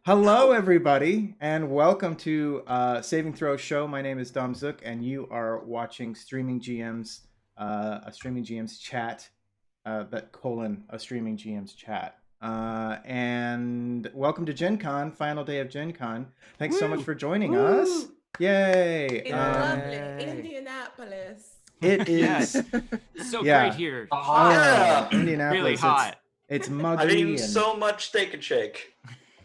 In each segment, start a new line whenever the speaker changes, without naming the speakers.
Hello, everybody, and welcome to Saving Throw Show. My name is Dom Zook, and you are watching Streaming GMs, a Streaming GMs chat, a Streaming GMs chat. And welcome to Gen Con, final day of Gen Con. Thanks so much for joining us. Yay!
It's lovely. Indianapolis.
It is
so great here.
Indianapolis.
Really hot.
It's muggy.
So much Steak and Shake.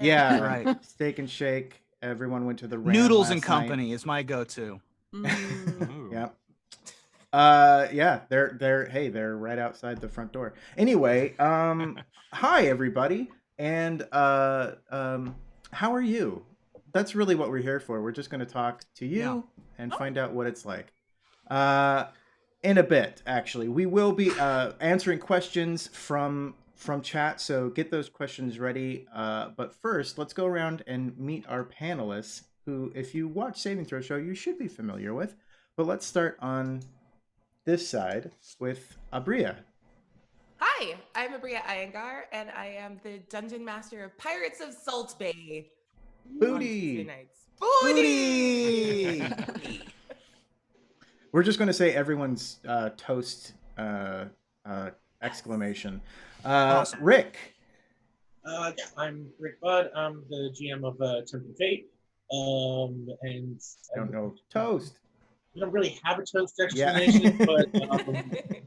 Yeah,
right.
Steak and Shake. Everyone went to the Ram
Noodles and
last
Company
night.
is my go-to.
Yep. Yeah, they're right outside the front door. Anyway, hi everybody, and how are you? That's really what we're here for. We're just going to talk to you and find out what it's like. In a bit, actually, we will be answering questions from chat, so get those questions ready. But first, let's go around and meet our panelists, who, if you watch Saving Throw Show, you should be familiar with. But let's start on this side with Aabria.
Hi, I'm Aabria Iyengar, and I am the Dungeon Master of Pirates of Salt Bay.
Booty!
Booty!
We're just going to say everyone's toast exclamation.
Awesome.
Rick.
I'm Rick Budd. I'm the GM of Temple Fate. And
I don't know. Toast.
We don't really have a toast explanation, but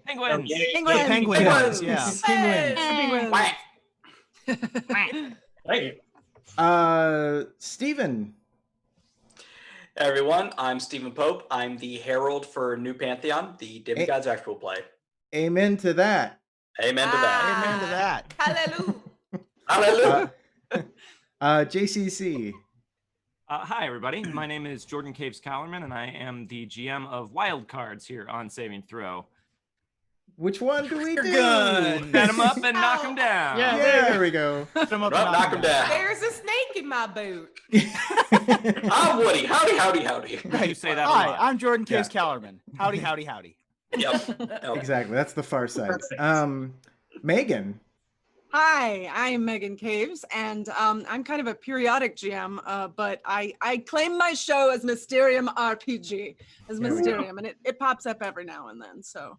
Penguins.
Penguins. Yeah.
Penguins.
Hey,
Steven.
Hey everyone, I'm Stephen Pope. I'm the Herald for New Pantheon, the Demigods actual play.
Amen to that.
Amen to that.
Amen to that.
Hallelujah.
Hallelujah.
JCC.
Hi, everybody. My name is Jordan Caves-Callarman, and I am the GM of Wild Cards here on Saving Throw.
Which one do we do?
Good.
Set them up and knock them down.
Yeah.
There we go.
Knock them down.
There's a snake in my boot.
I'm Woody. Howdy.
You say that a
Hi,
lot.
I'm Jordan Caves-Callarman. Howdy.
Yep.
Exactly. That's the far side. Megan.
Hi, I'm Meghan Caves, and I'm kind of a periodic GM, but I claim my show as Mysterium RPG,
There we go.
and it pops up every now and then. So,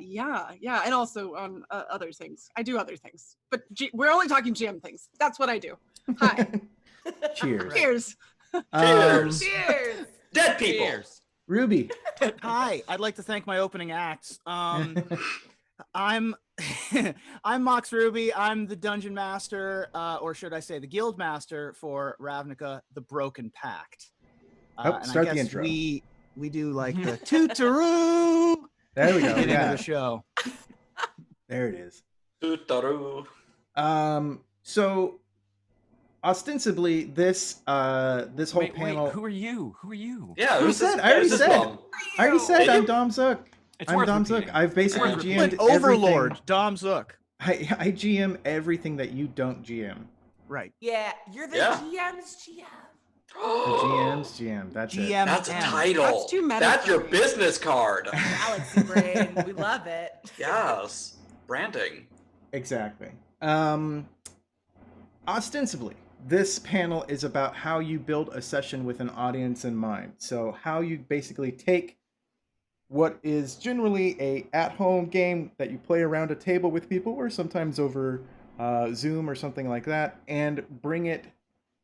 yeah, and also on other things. I do other things, but we're only talking GM things. That's what I do. Hi.
Cheers.
Cheers.
Cheers.
Cheers.
Dead people.
Cheers.
Ruby.
Hi, I'd like to thank my opening acts. I'm Mox Ruby. I'm the Dungeon Master, or should I say the Guild Master for Ravnica, the Broken Pact. And
Start
I
the
guess
intro.
we do like the tootaroo
There we go.
beginning
Yeah.
of the show.
There it is.
Tootaroo.
So ostensibly this whole
Wait,
panel.
who are you?
Yeah,
I
who's this?
already
who's this
said.
bum?
I already said
Did
I'm
you?
Dom Zook.
It's
I'm
worth
Dom Zook.
repeating.
I've basically
It's worth
GM'd
An overlord,
everything.
Dom Zook.
I GM everything that you don't GM.
Right.
Yeah, you're the
Yeah.
GM's GM.
The GM's GM. That's it.
GM.
That's a
M.
title.
That's too meta
That's
for
your
me.
business card.
Galaxy brain. We love it.
Yes. Branding.
Exactly. Ostensibly, this panel is about how you build a session with an audience in mind. So how you basically take what is generally a at-home game that you play around a table with people, or sometimes over Zoom or something like that, and bring it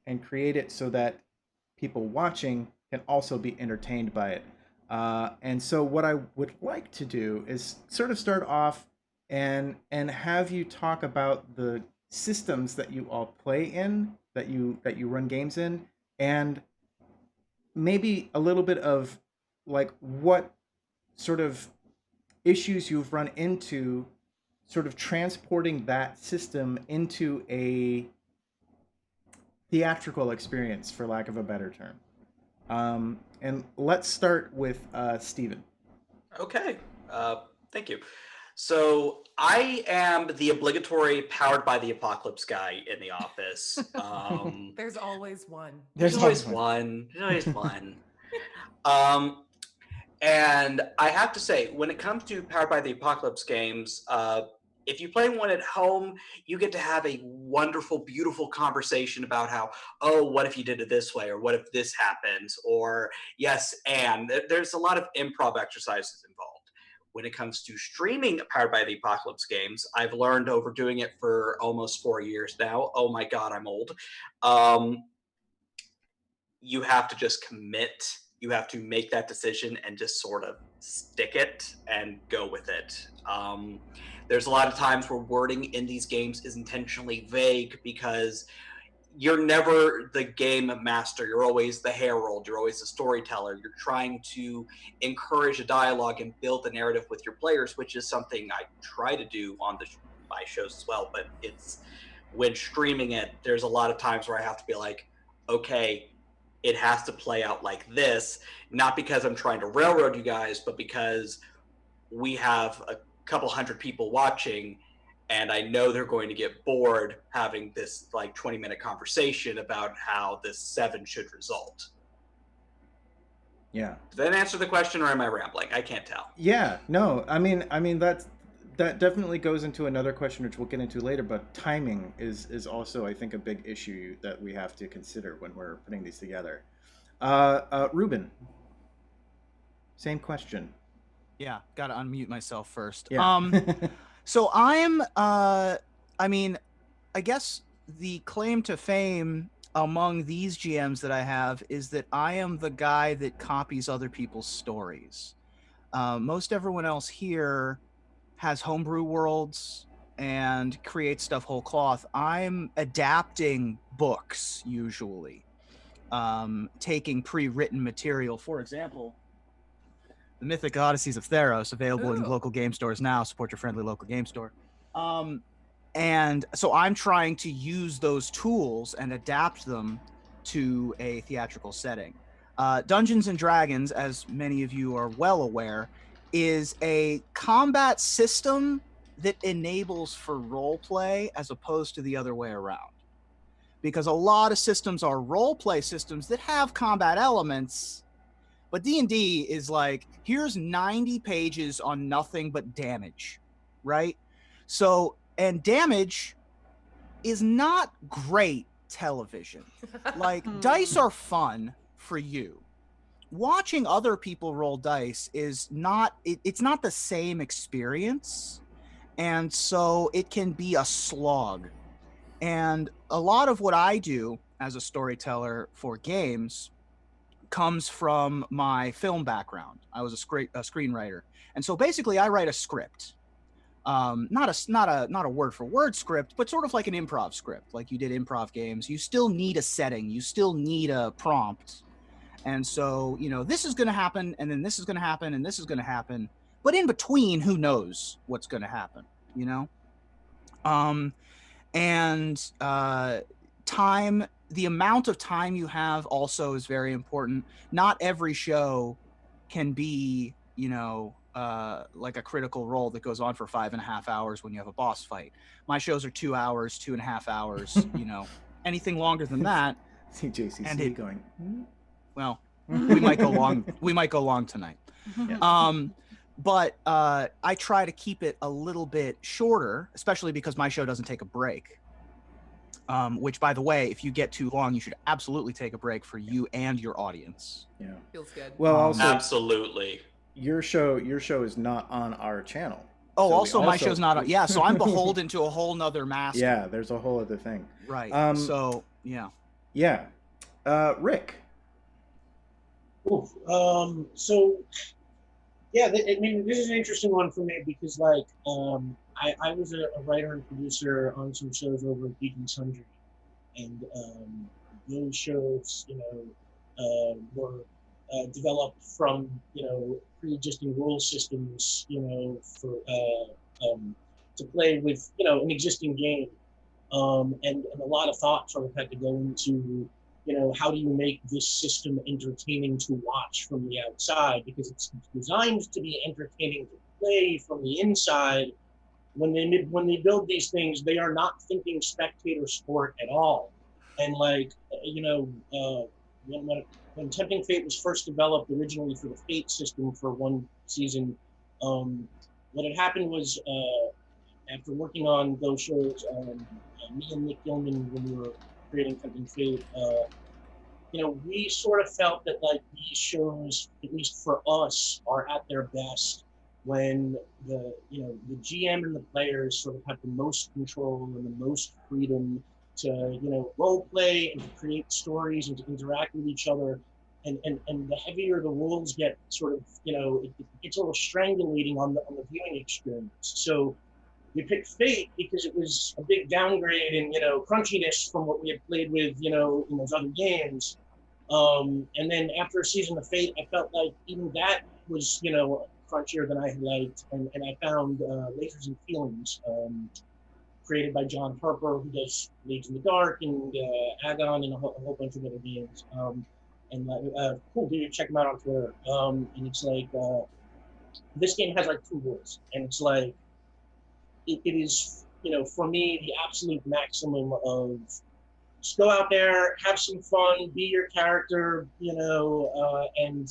and create it so that people watching can also be entertained by it. And so what I would like to do is sort of start off and have you talk about the systems that you all play in, that you run games in, and maybe a little bit of like what sort of issues you've run into sort of transporting that system into a theatrical experience, for lack of a better term. And let's start with Steven.
Okay. Thank you. So I am the obligatory powered by the apocalypse guy in the office.
There's always one.
There's always one. There's always one. And I have to say, when it comes to Powered by the Apocalypse games, If you play one at home, you get to have a wonderful, beautiful conversation about how, oh, what if you did it this way, or what if this happens, or yes, and there's a lot of improv exercises involved. When it comes to streaming Powered by the Apocalypse games, I've learned over doing it for almost 4 years now. Oh my God, I'm old. Um, you have to just commit. You have to make that decision and just sort of stick it and go with it. There's a lot of times where wording in these games is intentionally vague because you're never the game master. You're always the herald. You're always the storyteller. You're trying to encourage a dialogue and build the narrative with your players, which is something I try to do on my shows as well. But it's when streaming it, there's a lot of times where I have to be like, okay, it has to play out like this, not because I'm trying to railroad you guys, but because we have a couple hundred people watching and I know they're going to get bored having this like 20-minute conversation about how this 7 should result.
Yeah.
Did that answer the question or am I rambling? I can't tell.
Yeah, no, I mean that definitely goes into another question which we'll get into later, but timing is also, I think, a big issue that we have to consider when we're putting these together. Reuben, same question.
Yeah, gotta unmute myself first.
Yeah.
So I'm, I mean, I guess the claim to fame among these GMs that I have is that I am the guy that copies other people's stories. Most everyone else here has homebrew worlds and creates stuff whole cloth. I'm adapting books usually, taking pre-written material. For example, The Mythic Odysseys of Theros, available in
Ooh.
local game stores now. Support your friendly local game store. And so I'm trying to use those tools and adapt them to a theatrical setting. Dungeons and Dragons, as many of you are well aware, is a combat system that enables for role play as opposed to the other way around. Because a lot of systems are role play systems that have combat elements, but D&D is like, here's 90 pages on nothing but damage, right? So, and damage is not great television. Like, dice are fun for you. Watching other people roll dice is not, it's not the same experience. And so it can be a slog. And a lot of what I do as a storyteller for games comes from my film background. I was a screenwriter. And so basically I write a script. Not a word for word script, but sort of like an improv script. Like you did improv games, you still need a setting, you still need a prompt. And so, you know, this is going to happen, and then this is going to happen, and this is going to happen. But in between, who knows what's going to happen, you know? Time, the amount of time you have also is very important. Not every show can be, you know, like a Critical Role that goes on for 5.5 hours when you have a boss fight. My shows are 2 hours, 2.5 hours, you know, anything longer than that.
CJCC
And it-
going.
Well, we might go long. We might go long tonight.
Yeah.
But I try to keep it a little bit shorter, especially because my show doesn't take a break. Which, by the way, if you get too long, you should absolutely take a break for you and your audience.
Yeah.
Feels good.
Well, also
Absolutely.
your show is not on our channel.
Oh,
So we
also, my show's not. Yeah, so I'm beholden to a whole nother master.
Yeah, there's a whole other thing.
Right. So yeah.
Yeah. Rick.
Oof. So, yeah, I mean, this is an interesting one for me because, like, I was a writer and producer on some shows over at Geek and Sundry, and those shows, you know, were developed from, you know, pre-existing rule systems, you know, for to play with, you know, an existing game, and a lot of thought sort of had to go into, you know, how do you make this system entertaining to watch from the outside, because it's designed to be entertaining to play from the inside. When they build these things, they are not thinking spectator sport at all. And like, you know, when Tempting Fate was first developed originally for the Fate system for one season, what had happened was after working on those shows, me and Nick Gilman, when we were creating Tempting Fate, we sort of felt that like these shows, at least for us, are at their best when the GM and the players sort of have the most control and the most freedom to role play and to create stories and to interact with each other. And the heavier the rules get, sort of it gets a little strangulating on the viewing experience. So we picked Fate because it was a big downgrade in crunchiness from what we had played with in those other games. And then after a season of Fate, I felt like even that was crunchier than I had liked, and I found Lasers and Feelings, created by John Harper, who does Leagues in the Dark and Agon and a whole bunch of other games. Cool dude, check him out on Twitter. And it's like this game has like 2 rules, and it's like it is for me the absolute maximum of just go out there, have some fun, be your character, and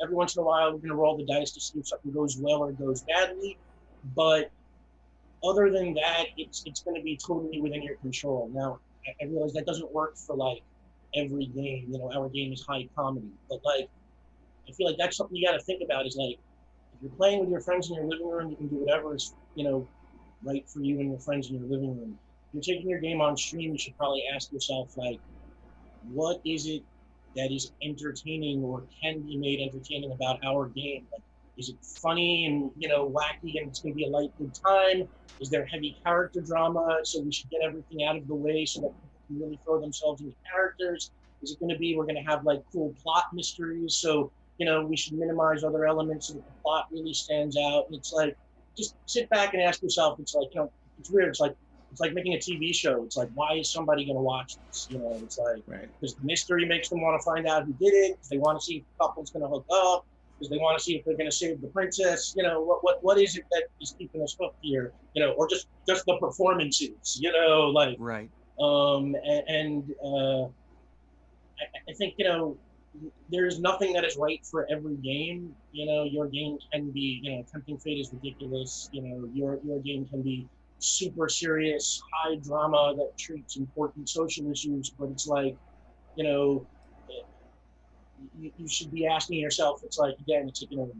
every once in a while we're gonna roll the dice to see if something goes well or goes badly, but other than that, it's going to be totally within your control. Now, I realize that doesn't work for like every game. Our game is high comedy, but like I feel like that's something you got to think about. Is like if you're playing with your friends in your living room, you can do whatever is right for you and your friends in your living room. If you're taking your game on stream, you should probably ask yourself like, what is it that is entertaining or can be made entertaining about our game? Like, is it funny and wacky and it's going to be a light good time? Is there heavy character drama, so we should get everything out of the way so that people can really throw themselves into characters? Is it going to be we're going to have like cool plot mysteries, so we should minimize other elements so that the plot really stands out? And it's like just sit back and ask yourself. It's like it's weird. It's like making a TV show. It's like, why is somebody going to watch this? It's like, because the mystery makes them want to find out who did it, because they want to see if the couple's going to hook up, because they want to see if they're going to save the princess. What is it that is keeping us hooked here? Or just the performances.
Right.
I think there's nothing that is right for every game. Your game can be Tempting Fate is ridiculous. Your game can be super serious, high drama that treats important social issues, but it's like you should be asking yourself, it's like, again, it's like,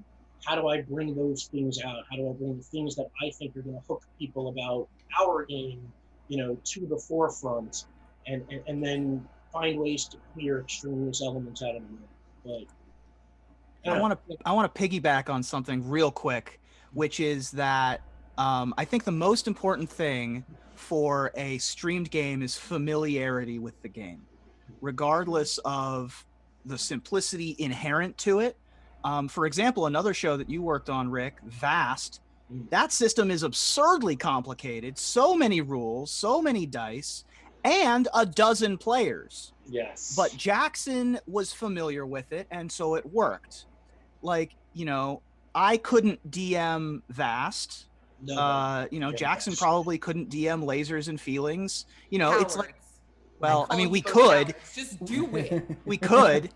how do I bring those things out? How do I bring the things that I think are going to hook people about our game to the forefront, and then find ways to clear extraneous elements out of it. But
I want to piggyback on something real quick, which is that I think the most important thing for a streamed game is familiarity with the game, regardless of the simplicity inherent to it. For example, another show that you worked on, Rick, Vast, that system is absurdly complicated. So many rules, so many dice, and a dozen players.
Yes.
But Jackson was familiar with it, and so it worked. Like, I couldn't DM Vast. Jackson probably couldn't DM Lasers and Feelings. It's like, well, I mean, we could.
Just do it.
We could,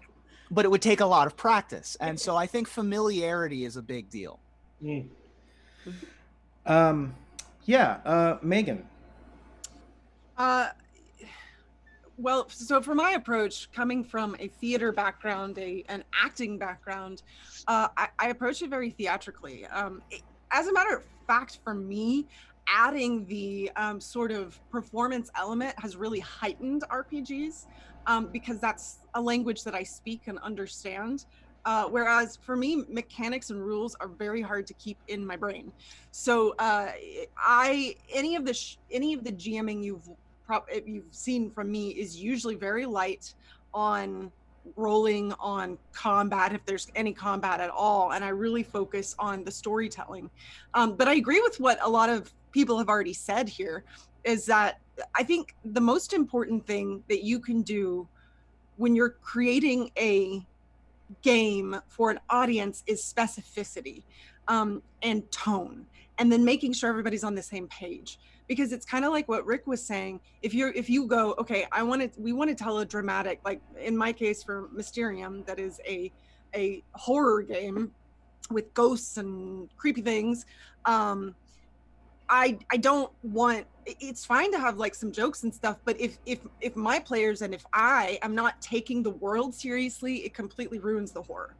but it would take a lot of practice. And so I think familiarity is a big deal.
Megan.
Well, so for my approach, coming from a theater background, an acting background, I approach it very theatrically. As a matter of fact, for me, adding the sort of performance element has really heightened RPGs, because that's a language that I speak and understand. Whereas for me, mechanics and rules are very hard to keep in my brain. So any of the GMing you've seen from me is usually very light on rolling, on combat, if there's any combat at all, and I really focus on the storytelling. But I agree with what a lot of people have already said here, is that I think the most important thing that you can do when you're creating a game for an audience is specificity, and tone, and then making sure everybody's on the same page. Because it's kind of like what Rick was saying. If you go, okay, we want to tell a dramatic, like in my case for Mysterium, that is a horror game with ghosts and creepy things. I don't want, it's fine to have like some jokes and stuff, but if my players and if I am not taking the world seriously, it completely ruins the horror.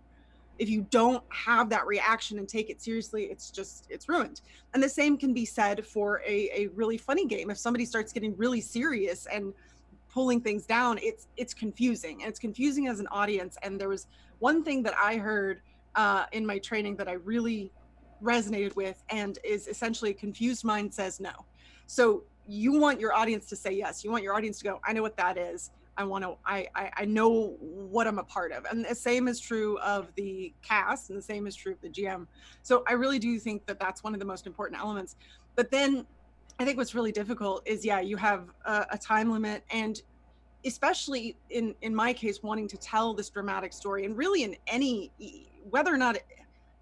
If you don't have that reaction and take it seriously, it's ruined. And the same can be said for a really funny game. If somebody starts getting really serious and pulling things down, it's confusing, and it's confusing as an audience. And there was one thing that I heard in my training that I really resonated with, and is essentially, a confused mind says no. So you want your audience to say yes. You want your audience to go, I know what that is. I want to, I know what I'm a part of. And the same is true of the cast, and the same is true of the GM. So I really do think that that's one of the most important elements. But then I think what's really difficult is, yeah, you have a time limit, and especially in my case, wanting to tell this dramatic story, and really in any, whether or not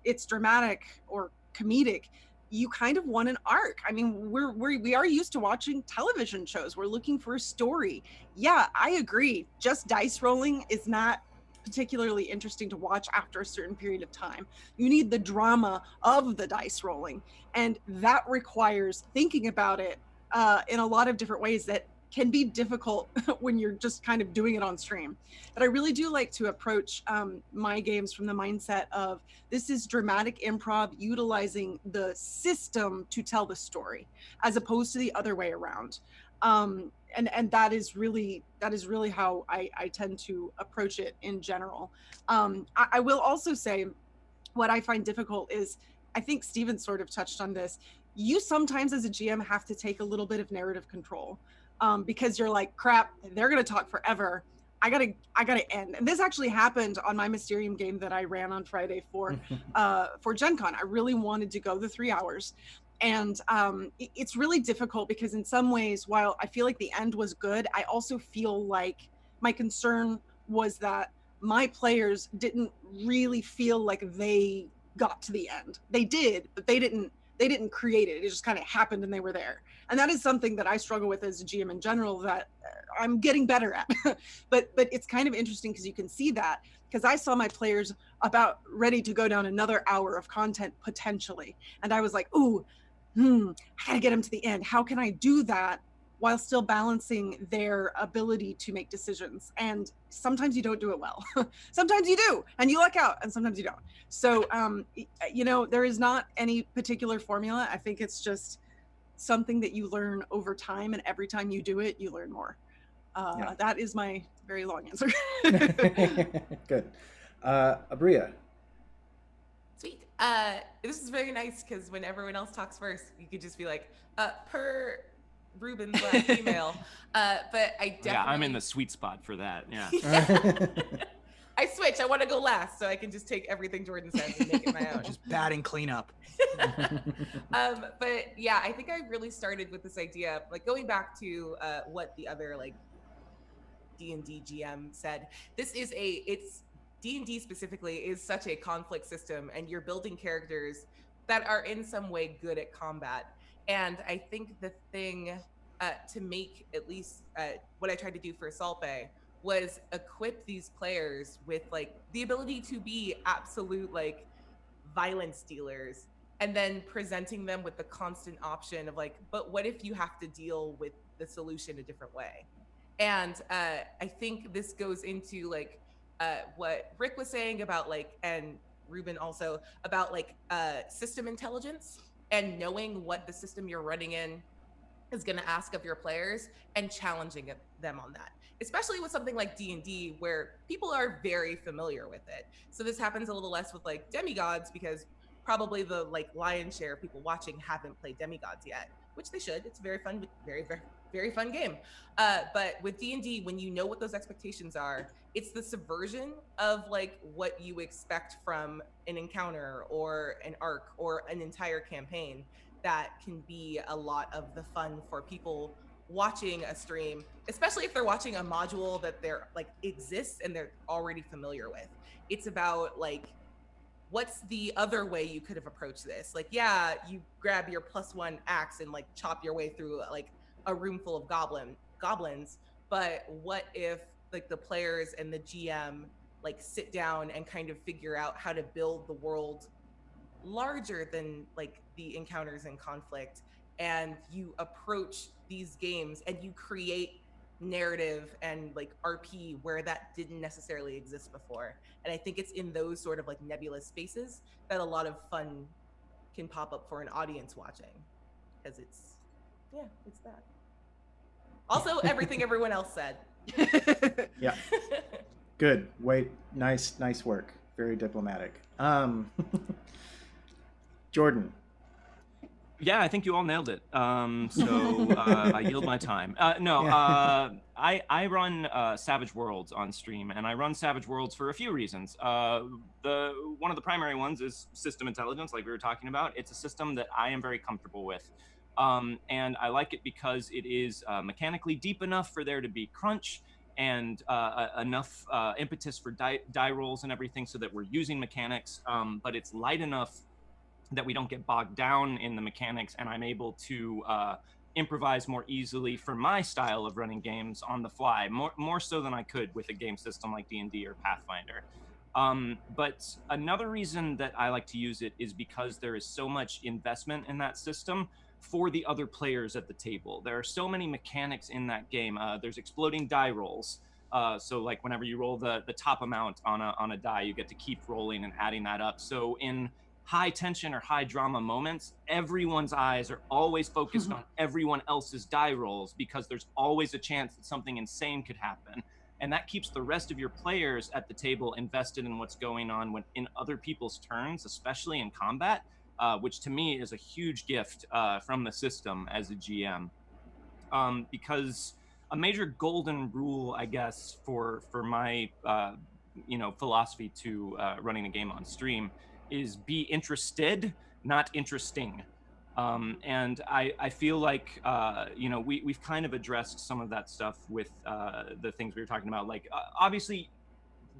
it's dramatic or comedic, you kind of want an arc. I mean, we are used to watching television shows. We're looking for a story. Yeah, I agree. Just dice rolling is not particularly interesting to watch after a certain period of time. You need the drama of the dice rolling, and that requires thinking about it in a lot of different ways that can be difficult when you're just kind of doing it on stream. But I really do like to approach my games from the mindset of, this is dramatic improv utilizing the system to tell the story, as opposed to the other way around. And that is really how I tend to approach it in general. I will also say, what I find difficult is, I think Steven sort of touched on this. You sometimes as a GM have to take a little bit of narrative control, because you're like, crap, they're going to talk forever. I gotta end. And this actually happened on my Mysterium game that I ran on Friday for Gen Con. I really wanted to go the 3 hours. And it's really difficult, because in some ways, while I feel like the end was good, I also feel like my concern was that my players didn't really feel like they got to the end. They did, but they didn't create it. It just kind of happened and they were there. And that is something that I struggle with as a GM in general, that I'm getting better at. but it's kind of interesting, because you can see that, because I saw my players about ready to go down another hour of content potentially. And I was like, ooh, I gotta get them to the end. How can I do that while still balancing their ability to make decisions? And sometimes you don't do it well. Sometimes you do, and you luck out, and sometimes you don't. So, there is not any particular formula. I think it's just something that you learn over time, and every time you do it, you learn more.
Yeah.
That is my very long answer.
Good. Aabria.
Sweet. This is very nice, because when everyone else talks first, you could just be like, per Reuben's last email. But I definitely...
Yeah, I'm in the sweet spot for that. Yeah.
I switch. I want to go last, so I can just take everything Jordan says and make it my own.
Just batting cleanup.
But yeah, I think I really started with this idea, like going back to what the other like D&D GM said. It's D&D specifically is such a conflict system, and you're building characters that are in some way good at combat. And I think the thing to make, at least what I tried to do for Salt Bay, was equip these players with like the ability to be absolute like violence dealers, and then presenting them with the constant option of like, but what if you have to deal with the solution a different way? And I think this goes into like what Rick was saying about like, and Reuben also, about like system intelligence, and knowing what the system you're running in is going to ask of your players, and challenging them on that, especially with something like D&D, where people are very familiar with it. So this happens a little less with like demigods, because probably the like lion's share of people watching haven't played demigods yet, which they should. It's a very fun, very, very, very fun game. But with D&D, when you know what those expectations are, it's the subversion of like what you expect from an encounter or an arc or an entire campaign that can be a lot of the fun for people watching a stream, especially if they're watching a module that they're like exists and they're already familiar with. It's about like, what's the other way you could have approached this? Like, yeah, you grab your +1 axe and like chop your way through like a room full of goblins, but what if like the players and the GM like sit down and kind of figure out how to build the world larger than like the encounters and conflict, and you approach these games and you create narrative and like RP where that didn't necessarily exist before. And I think it's in those sort of like nebulous spaces that a lot of fun can pop up for an audience watching, because it's that. Also, everything everyone else said.
Yeah. Good. Wait. Nice work. Very diplomatic. Jordan.
Yeah, I think you all nailed it. So I yield my time. I run Savage Worlds on stream, and I run Savage Worlds for a few reasons. One of the primary ones is system intelligence, like we were talking about. It's a system that I am very comfortable with. And I like it because it is mechanically deep enough for there to be crunch and enough impetus for die rolls and everything, so that we're using mechanics, but it's light enough that we don't get bogged down in the mechanics, and I'm able to improvise more easily for my style of running games on the fly, more so than I could with a game system like D&D or Pathfinder. But another reason that I like to use it is because there is so much investment in that system for the other players at the table. There are so many mechanics in that game. There's exploding die rolls. So like whenever you roll the top amount on a die, you get to keep rolling and adding that up. So in high tension or high drama moments, everyone's eyes are always focused on everyone else's die rolls, because there's always a chance that something insane could happen. And that keeps the rest of your players at the table invested in what's going on in other people's turns, especially in combat, which to me is a huge gift from the system as a GM. Because a major golden rule, I guess, for my philosophy to running a game on stream is be interested, not interesting. And I feel like we've kind of addressed some of that stuff with the things we were talking about. Like obviously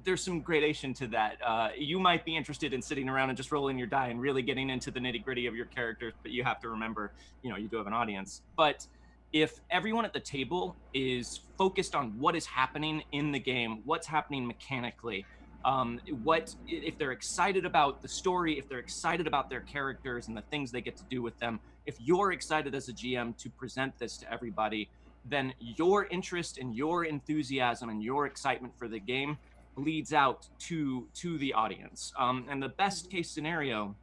there's some gradation to that. You might be interested in sitting around and just rolling your die and really getting into the nitty gritty of your characters, but you have to remember, you do have an audience. But if everyone at the table is focused on what is happening in the game, what's happening mechanically, if they're excited about the story, if they're excited about their characters and the things they get to do with them, if you're excited as a GM to present this to everybody, then your interest and your enthusiasm and your excitement for the game bleeds out to the audience. And the best case scenario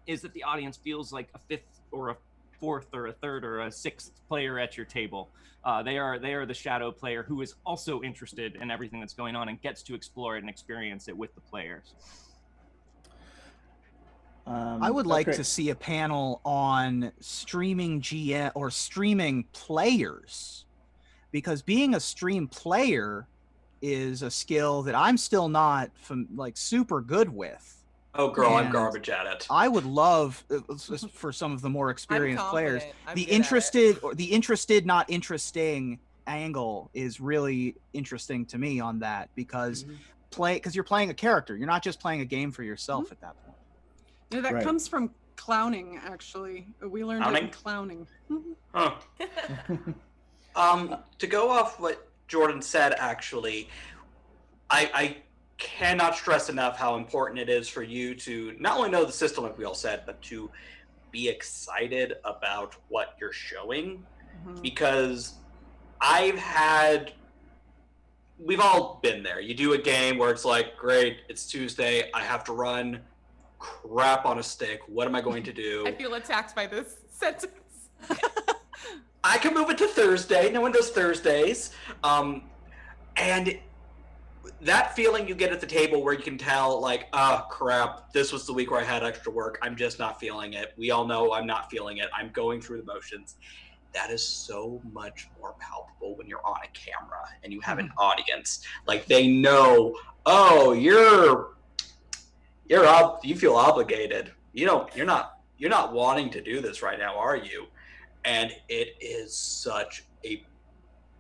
is that the audience feels like a fifth or a fourth or a third or a sixth player at your table. They are the shadow player who is also interested in everything that's going on and gets to explore it and experience it with the players.
I would like to see a panel on streaming GM or streaming players, because being a stream player is a skill that I'm still not super good with.
Oh, girl, I'm garbage at it.
I would love for some of the more experienced players, the interested, not interesting angle is really interesting to me on that, because you're playing a character. You're not just playing a game for yourself at that point.
That comes from clowning, actually. We learned it in clowning.
Huh. To go off what Jordan said, actually, I cannot stress enough how important it is for you to not only know the system, like we all said, but to be excited about what you're showing. Because we've all been there. You do a game where it's like, great, it's Tuesday, I have to run crap on a stick. What am I going to do?
I feel attacked by this sentence.
I can move it to Thursday. No one does Thursdays. And that feeling you get at the table where you can tell, like, crap, this was the week where I had extra work. I'm just not feeling it. We all know I'm not feeling it. I'm going through the motions. That is so much more palpable when you're on a camera and you have an audience. Like, they know, oh, you feel obligated. You're not wanting to do this right now, are you? And it is such a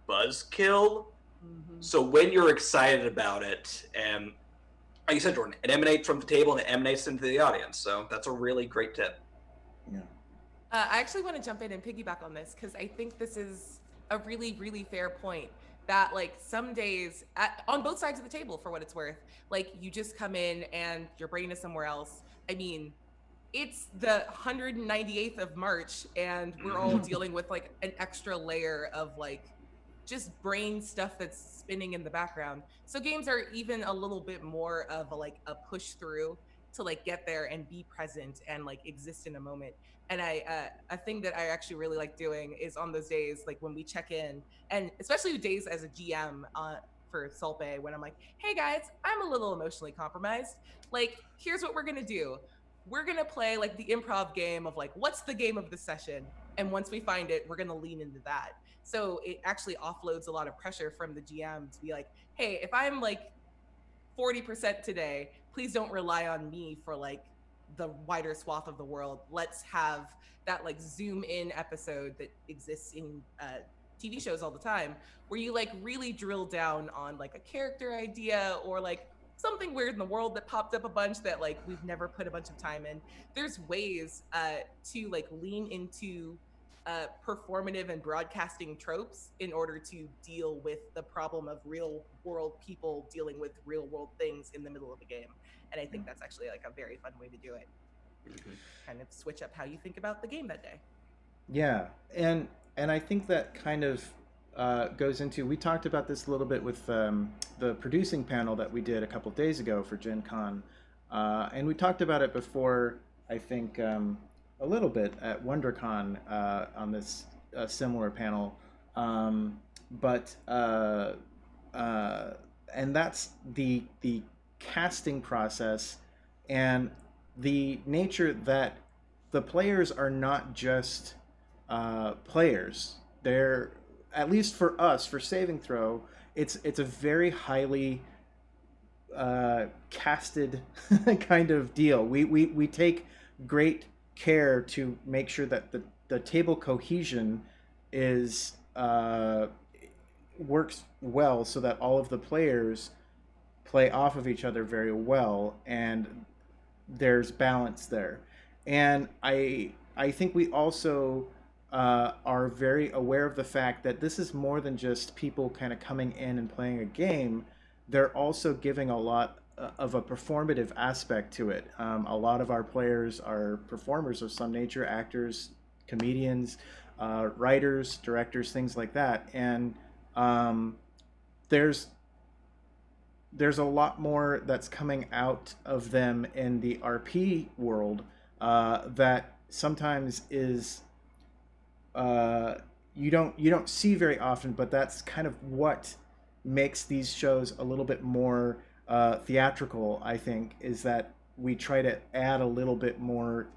buzzkill. So when you're excited about it, and like you said, Jordan, it emanates from the table and it emanates into the audience. So that's a really great tip.
Yeah.
I actually want to jump in and piggyback on this, because I think this is a really, really fair point. That like some days on both sides of the table, for what it's worth, like you just come in and your brain is somewhere else. I mean, it's the 198th of March, and we're all dealing with like an extra layer of like just brain stuff that's spinning in the background. So games are even a little bit more of a push through to like get there and be present and like exist in a moment. And a thing that I actually really like doing is on those days, like when we check in, and especially days as a GM for Solpe, when I'm like, hey guys, I'm a little emotionally compromised. Like, here's what we're gonna do. We're gonna play like the improv game of like, what's the game of the session? And once we find it, we're gonna lean into that. So it actually offloads a lot of pressure from the GM to be like, hey, if I'm like 40% today, please don't rely on me for like the wider swath of the world. Let's have that like zoom in episode that exists in TV shows all the time, where you like really drill down on like a character idea or like something weird in the world that popped up a bunch that like we've never put a bunch of time in. There's ways to like lean into performative and broadcasting tropes in order to deal with the problem of real world people dealing with real world things in the middle of a game. And I think that's actually like a very fun way to do it. Kind of switch up how you think about the game that day.
Yeah, and I think that kind of goes into, we talked about this a little bit with the producing panel that we did a couple days ago for Gen Con, and we talked about it before. I think a little bit at WonderCon on this similar panel, but and that's the casting process and the nature that the players are not just players. They're, at least for us, for Saving Throw, it's a very highly casted kind of deal. We take great care to make sure that the table cohesion is works well, so that all of the players play off of each other very well, and there's balance there. And I think we also are very aware of the fact that this is more than just people kind of coming in and playing a game. They're also giving a lot of a performative aspect to it. A lot of our players are performers of some nature, actors, comedians, writers, directors, things like that. And there's there's a lot more that's coming out of them in the RP world that sometimes is you don't see very often, but that's kind of what makes these shows a little bit more theatrical. I think is that we try to add a little bit more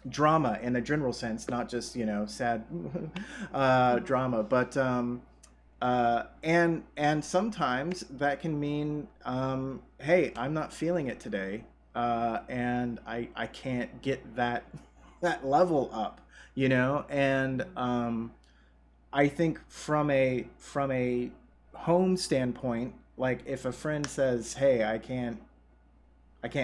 drama in a general sense, not just sad drama, but and sometimes that can mean hey, I'm not feeling it today, and I can't get that level up, and I think from a home standpoint, like if a friend says, hey, I can't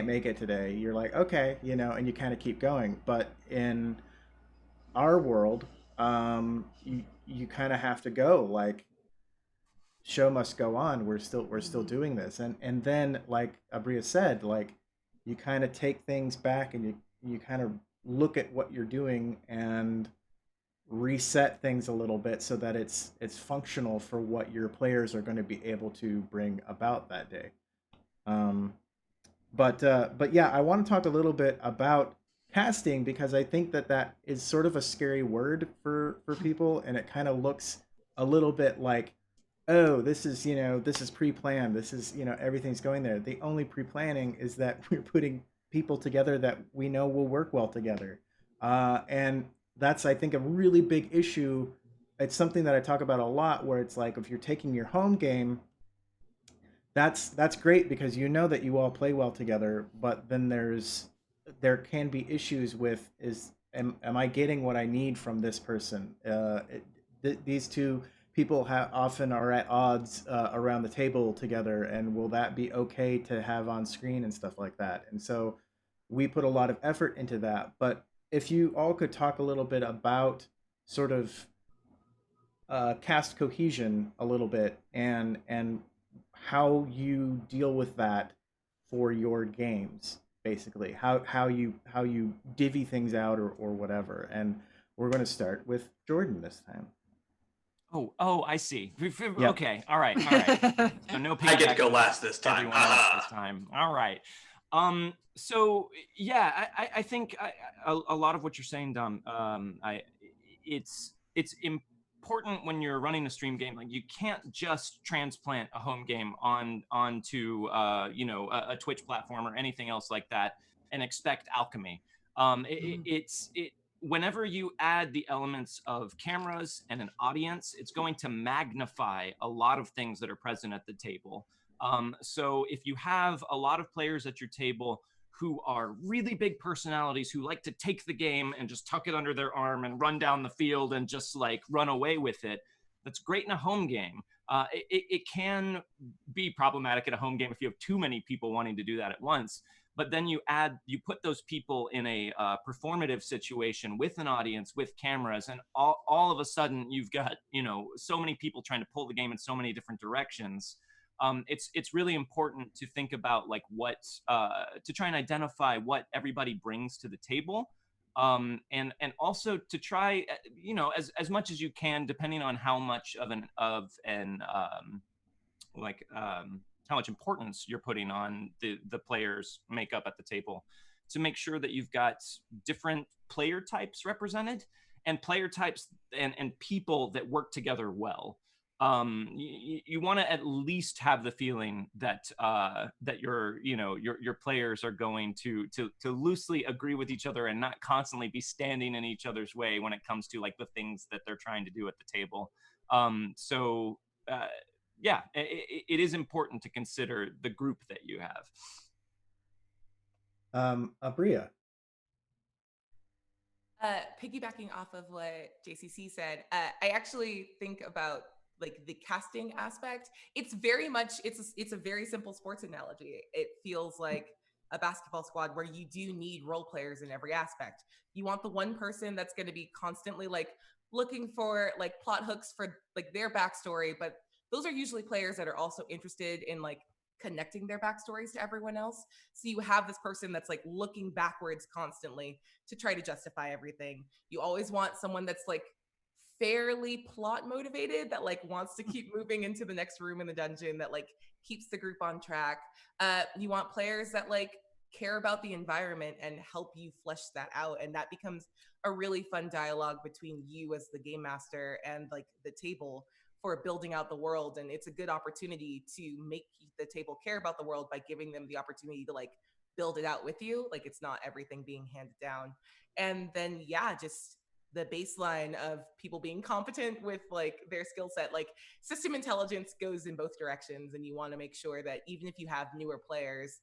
make it today, you're like, okay, and you kind of keep going. But in our world, you kind of have to go, like, show must go on. We're still doing this, and then, like Aabria said, like, you kind of take things back, and you kind of look at what you're doing and reset things a little bit so that it's functional for what your players are going to be able to bring about that day. Um, but yeah, I want to talk a little bit about casting, because I think that is sort of a scary word for people, and it kind of looks a little bit like, oh, this is pre-planned. This is, everything's going there. The only pre-planning is that we're putting people together that we know will work well together, and that's, I think, a really big issue. It's something that I talk about a lot, where it's like, if you're taking your home game, that's great because you know that you all play well together, but then there can be issues with, am I getting what I need from this person? These two people often are at odds around the table together, and will that be okay to have on screen and stuff like that? And so we put a lot of effort into that. But if you all could talk a little bit about sort of cast cohesion a little bit, and how you deal with that for your games. basically how you divvy things out or whatever. And we're going to start with Jordan this time.
Oh, I see.
Yep.
Okay, all right. So no
I get to
piggyback
go
on
last this time.
everyone else this time. All right. So yeah, I think a lot of what you're saying, Dom. It's important when you're running a stream game. Like you can't just transplant a home game onto a Twitch platform or anything else like that and expect alchemy. It's whenever you add the elements of cameras and an audience, it's going to magnify a lot of things that are present at the table. So if you have a lot of players at your table who are really big personalities who like to take the game and just tuck it under their arm and run down the field and just like run away with it, that's great in a home game. It can be problematic in a home game if you have too many people wanting to do that at once. But then you put those people in a performative situation with an audience, with cameras, and all of a sudden you've got so many people trying to pull the game in so many different directions. It's really important to think about like what to try and identify what everybody brings to the table, and also to try as much as you can, depending on how much of an how much importance you're putting on the players makeup at the table, to make sure that you've got different player types represented and player types and people that work together well. You want to at least have the feeling that your players are going to loosely agree with each other and not constantly be standing in each other's way when it comes to like the things that they're trying to do at the table. Yeah, it is important to consider the group that you have.
Aabria.
Piggybacking off of what JCC said, I actually think about like the casting aspect. It's very much it's a very simple sports analogy. It feels like a basketball squad where you do need role players in every aspect. You want the one person that's going to be constantly like looking for like plot hooks for like their backstory, but those are usually players that are also interested in like connecting their backstories to everyone else. So you have this person that's like looking backwards constantly to try to justify everything. You always want someone that's like fairly plot motivated, that like wants to keep moving into the next room in the dungeon, that like keeps the group on track. You want players that like care about the environment and help you flesh that out, and that becomes a really fun dialogue between you as the game master and like the table for building out the world. And it's a good opportunity to make the table care about the world by giving them the opportunity to like build it out with you. Like it's not everything being handed down. And then yeah, just the baseline of people being competent with like their skill set. Like system intelligence goes in both directions, and you want to make sure that even if you have newer players,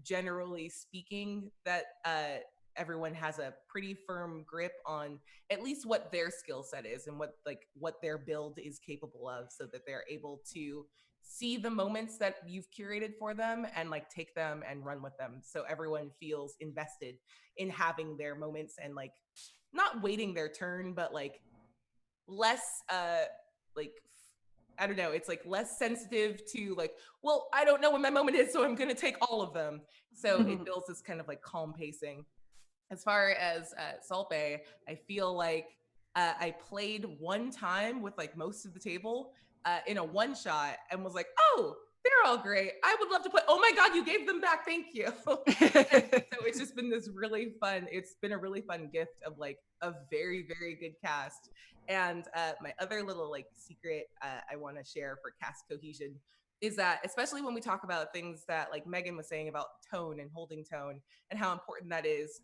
generally speaking, that everyone has a pretty firm grip on at least what their skill set is and what their build is capable of, so that they're able to see the moments that you've curated for them and like take them and run with them, so everyone feels invested in having their moments and like not waiting their turn, but like less like I don't know, it's like less sensitive to like, well, I don't know when my moment is, so I'm going to take all of them. So it builds this kind of like calm pacing. As far as Salt Bay, I feel like I played one time with like most of the table in a one shot and was like, oh, they're all great. I would love to play. Oh my God, you gave them back. Thank you. So it's just been this really fun, it's been a really fun gift of like a very, very good cast. And my other little like secret I want to share for cast cohesion is that, especially when we talk about things that like Megan was saying about tone and holding tone and how important that is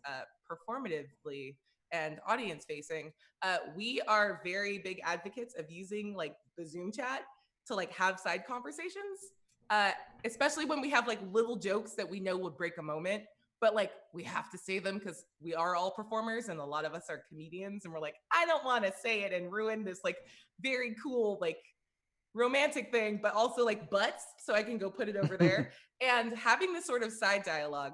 performatively and audience facing, we are very big advocates of using like the Zoom chat to like have side conversations, especially when we have like little jokes that we know would break a moment, but like we have to say them because we are all performers and a lot of us are comedians, and we're like, I don't want to say it and ruin this like very cool like romantic thing, but also like butts, so I can go put it over there. And having this sort of side dialogue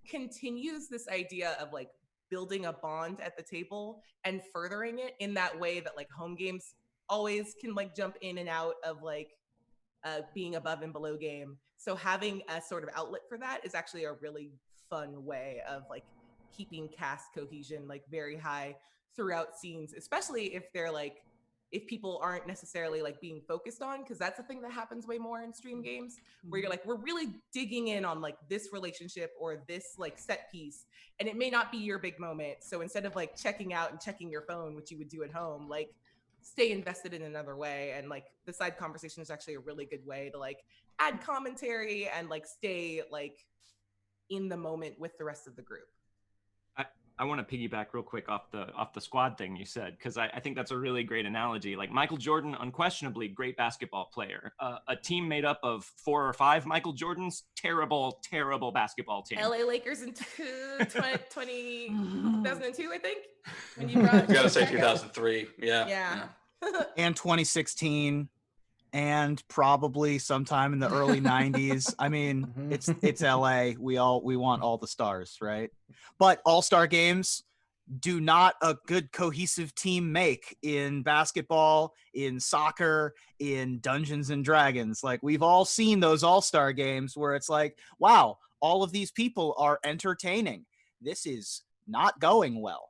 continues this idea of like building a bond at the table and furthering it in that way that like home games always can like jump in and out of like being above and below game. So having a sort of outlet for that is actually a really fun way of like keeping cast cohesion like very high throughout scenes, especially if they're like if people aren't necessarily like being focused on, because that's a thing that happens way more in stream games where you're like, we're really digging in on like this relationship or this like set piece, and it may not be your big moment. So instead of like checking out and checking your phone, which you would do at home, like stay invested in another way. And like the side conversation is actually a really good way to like add commentary and like stay like in the moment with the rest of the group.
I want to piggyback real quick off the squad thing you said, because I think that's a really great analogy. Like Michael Jordan, unquestionably great basketball player. A team made up of 4 or 5 Michael Jordans, terrible basketball team.
LA Lakers in 2002, I think. When you brought,
You gotta say 2003.
Yeah.
And 2016. And probably sometime in the early 90s. I mean, it's LA. We want all the stars, right? But all-star games do not a good cohesive team make in basketball, in soccer, in Dungeons and Dragons. Like we've all seen those all-star games where it's like, wow, all of these people are entertaining. This is not going well.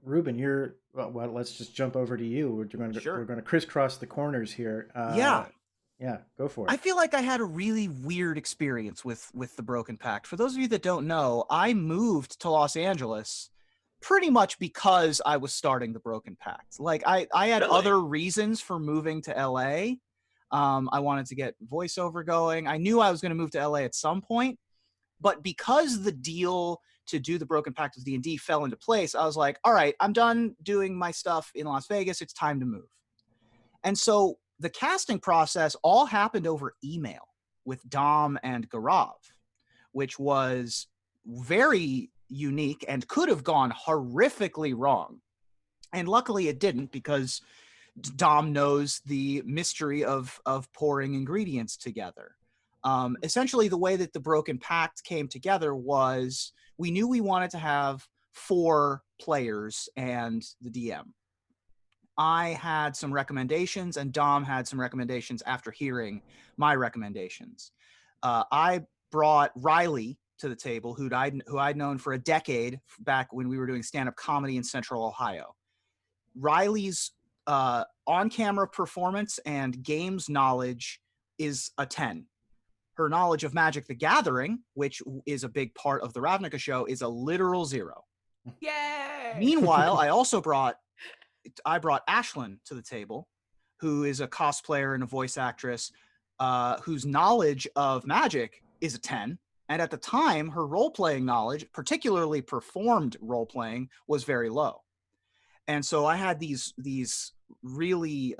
Reuben, you're well. Let's just jump over to you. We're going to crisscross the corners here. Yeah, go for it.
I feel like I had a really weird experience with the Broken Pact. For those of you that don't know, I moved to Los Angeles pretty much because I was starting the Broken Pact. Like I had other reasons for moving to LA. I wanted to get voiceover going. I knew I was going to move to LA at some point, but because the deal to do the Broken Pact with D&D fell into place, I was like, all right, I'm done doing my stuff in Las Vegas. It's time to move. And so the casting process all happened over email with Dom and Gaurav, which was very unique and could have gone horrifically wrong. And luckily it didn't, because Dom knows the mystery of pouring ingredients together. Essentially, the way that the Broken Pact came together was we knew we wanted to have 4 players and the DM. I had some recommendations, and Dom had some recommendations after hearing my recommendations. I brought Riley to the table, who I'd known for a decade back when we were doing stand-up comedy in Central Ohio. Riley's on-camera performance and games knowledge is a 10. Her knowledge of Magic the Gathering, which is a big part of the Ravnica show, is a literal 0.
Yay!
Meanwhile, I brought Ashlyn to the table, who is a cosplayer and a voice actress, whose knowledge of Magic is a 10. And at the time, her role-playing knowledge, particularly performed role-playing, was very low. And so I had these really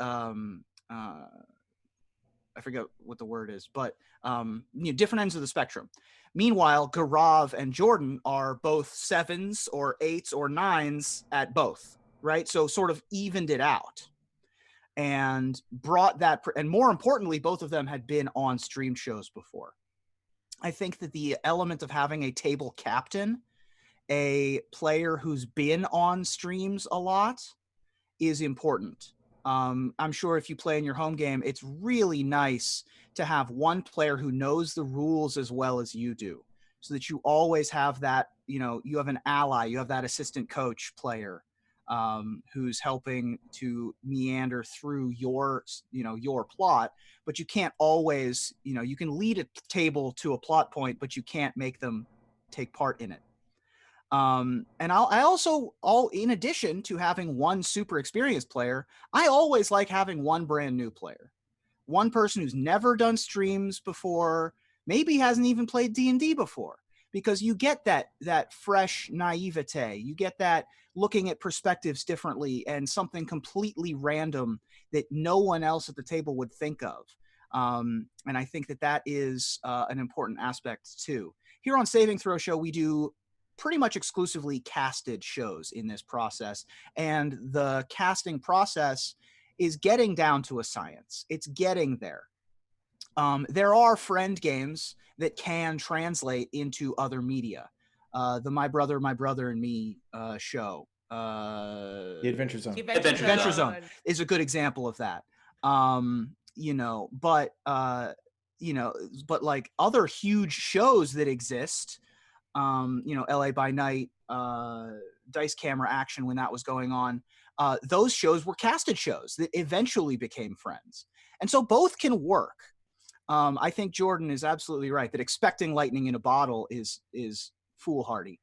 I forget what the word is, but different ends of the spectrum. Meanwhile, Gaurav and Jordan are both 7s or 8s or 9s at both, right? So sort of evened it out and brought that, and more importantly, both of them had been on stream shows before. I think that the element of having a table captain, a player who's been on streams a lot, is important. I'm sure if you play in your home game, it's really nice to have one player who knows the rules as well as you do, so that you always have that, you have an ally, you have that assistant coach player who's helping to meander through your plot, but you can't always, you can lead a table to a plot point, but you can't make them take part in it. And I also, in addition to having one super experienced player, I always like having one brand new player, one person who's never done streams before, maybe hasn't even played D&D before, because you get that fresh naivete, you get that looking at perspectives differently and something completely random that no one else at the table would think of. And I think that is an important aspect too. Here on Saving Throw Show, we do pretty much exclusively casted shows in this process. And the casting process is getting down to a science. It's getting there. There are friend games that can translate into other media. The My Brother and Me show.
The Adventure Zone.
Adventure Zone is a good example of that. But you know, but like other huge shows that exist, you know, LA by Night, Dice Camera Action when that was going on, those shows were casted shows that eventually became friends. And so both can work. I think Jordan is absolutely right that expecting lightning in a bottle is foolhardy.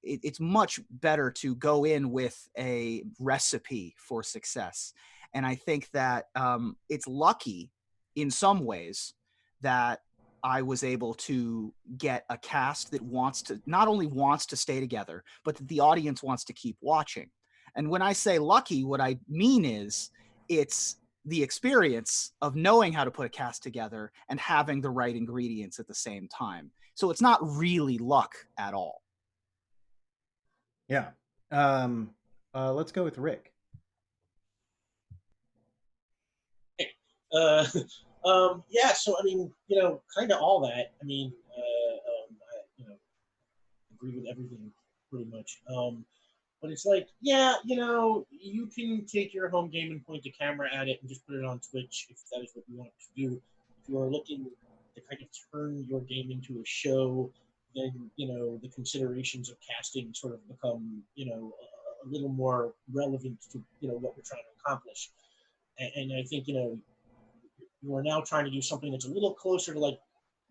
It's much better to go in with a recipe for success. And I think that it's lucky in some ways that I was able to get a cast that wants to not only wants to stay together, but that the audience wants to keep watching. And when I say lucky, what I mean is it's the experience of knowing how to put a cast together and having the right ingredients at the same time. So it's not really luck at all.
Yeah. Let's go with Rick.
Yeah, so I mean, you know, kind of all that. I mean, I, you know, agree with everything pretty much. But it's like, yeah, you know, you can take your home game and point the camera at it and just put it on Twitch if that is what you want to do. If you are looking to kind of turn your game into a show, then, you know, the considerations of casting sort of become, you know, a little more relevant to, you know, what we're trying to accomplish. And I think, you know, you are now trying to do something that's a little closer to like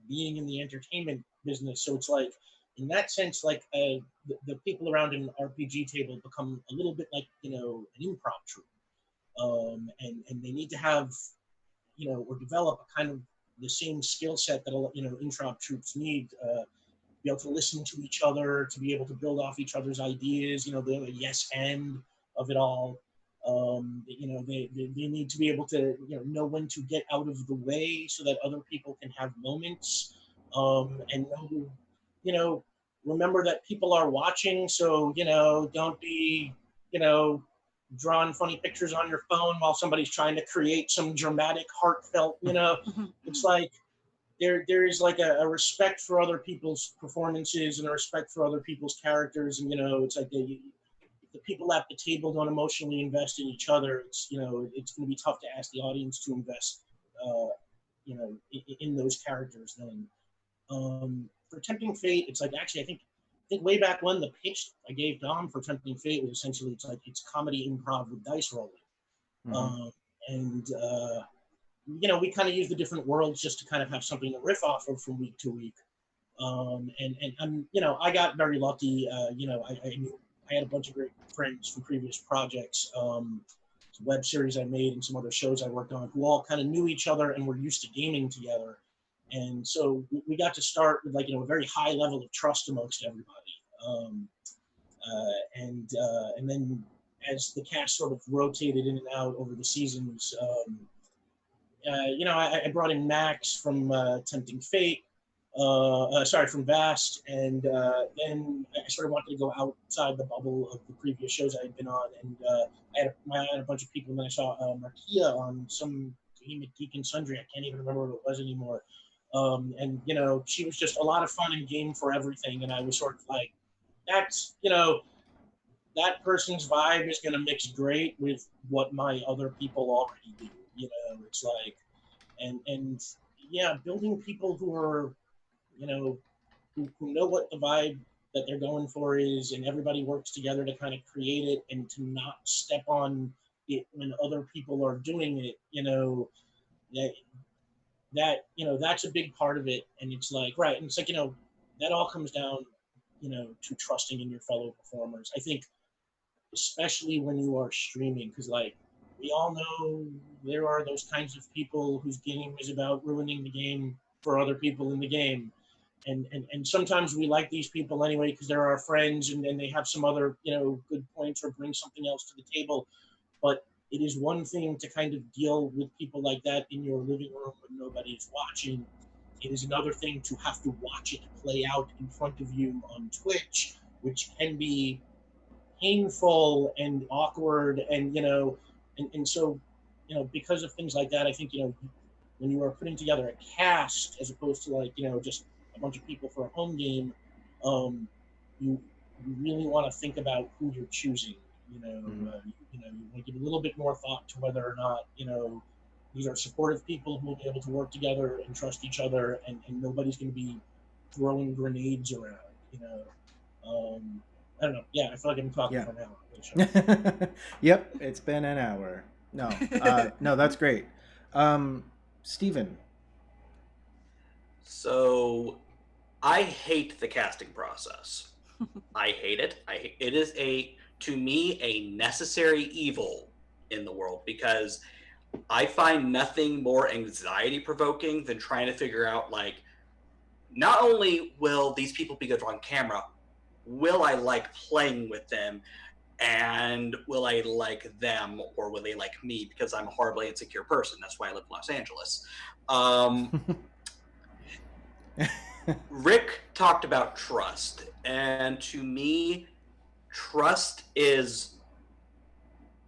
being in the entertainment business. So it's like, in that sense, like the people around an RPG table become a little bit like, you know, an improv troupe. And they need to have, you know, or develop a kind of the same skill set that, you know, improv troupes need. Be able to listen to each other, to be able to build off each other's ideas, you know, the yes and of it all. You know, they need to be able to, you know when to get out of the way so that other people can have moments, and know, you know, remember that people are watching. So, you know, don't be, you know, drawing funny pictures on your phone while somebody's trying to create some dramatic, heartfelt, you know, it's like, there is like a respect for other people's performances and a respect for other people's characters, and you know, it's like if the people at the table don't emotionally invest in each other, it's, you know, it's going to be tough to ask the audience to invest, you know, in those characters. Then for Tempting Fate, it's like, actually, I think way back when the pitch I gave Dom for Tempting Fate was essentially, it's like it's comedy improv with dice rolling.
Mhm.
And you know, we kind of use the different worlds just to kind of have something to riff off of from week to week. And I'm, you know, I got very lucky. You know, I had a bunch of great friends from previous projects, some web series I made, and some other shows I worked on, who all kind of knew each other and were used to gaming together. And so we got to start with, like, you know, a very high level of trust amongst everybody. And then as the cast sort of rotated in and out over the seasons, you know, I brought in Max from Tempting Fate, sorry, from Vast, and then I sort of wanted to go outside the bubble of the previous shows I had been on, and I had a bunch of people, and then I saw Markia on some game at Geek and Sundry. I can't even remember what it was anymore. And, you know, she was just a lot of fun and game for everything, and I was sort of like, that's, you know, that person's vibe is going to mix great with what my other people already do. You know, it's like, and yeah, building people who are, you know, who know what the vibe that they're going for is, and everybody works together to kind of create it and to not step on it when other people are doing it. You know, that you know, that's a big part of it. And it's like, right, and it's like, you know, that all comes down, you know, to trusting in your fellow performers. I think especially when you are streaming, because like we all know there are those kinds of people whose game is about ruining the game for other people in the game. And sometimes we like these people anyway because they're our friends, and they have some other, you know, good points or bring something else to the table. But it is one thing to kind of deal with people like that in your living room when nobody's watching. It is another thing to have to watch it play out in front of you on Twitch, which can be painful and awkward, and you know, and so, you know, because of things like that, I think, you know, when you are putting together a cast as opposed to, like, you know, just a bunch of people for a home game, um, you you really want to think about who you're choosing. You know,
Mhm.
you know, you want to give a little bit more thought to whether or not, you know, these are supportive people who will be able to work together and trust each other, and nobody's going to be throwing grenades around. I don't know. Yeah, I feel like I'm talking for an hour.
Yep, it's been an hour. No, no, that's great. Steven.
So I hate the casting process. I hate it. It is to me a necessary evil in the world, because I find nothing more anxiety provoking than trying to figure out, like, not only will these people be good on camera, will I like playing with them, and will I like them, or will they like me, because I'm a horribly insecure person. That's why I live in Los Angeles. Rick talked about trust, and to me, trust is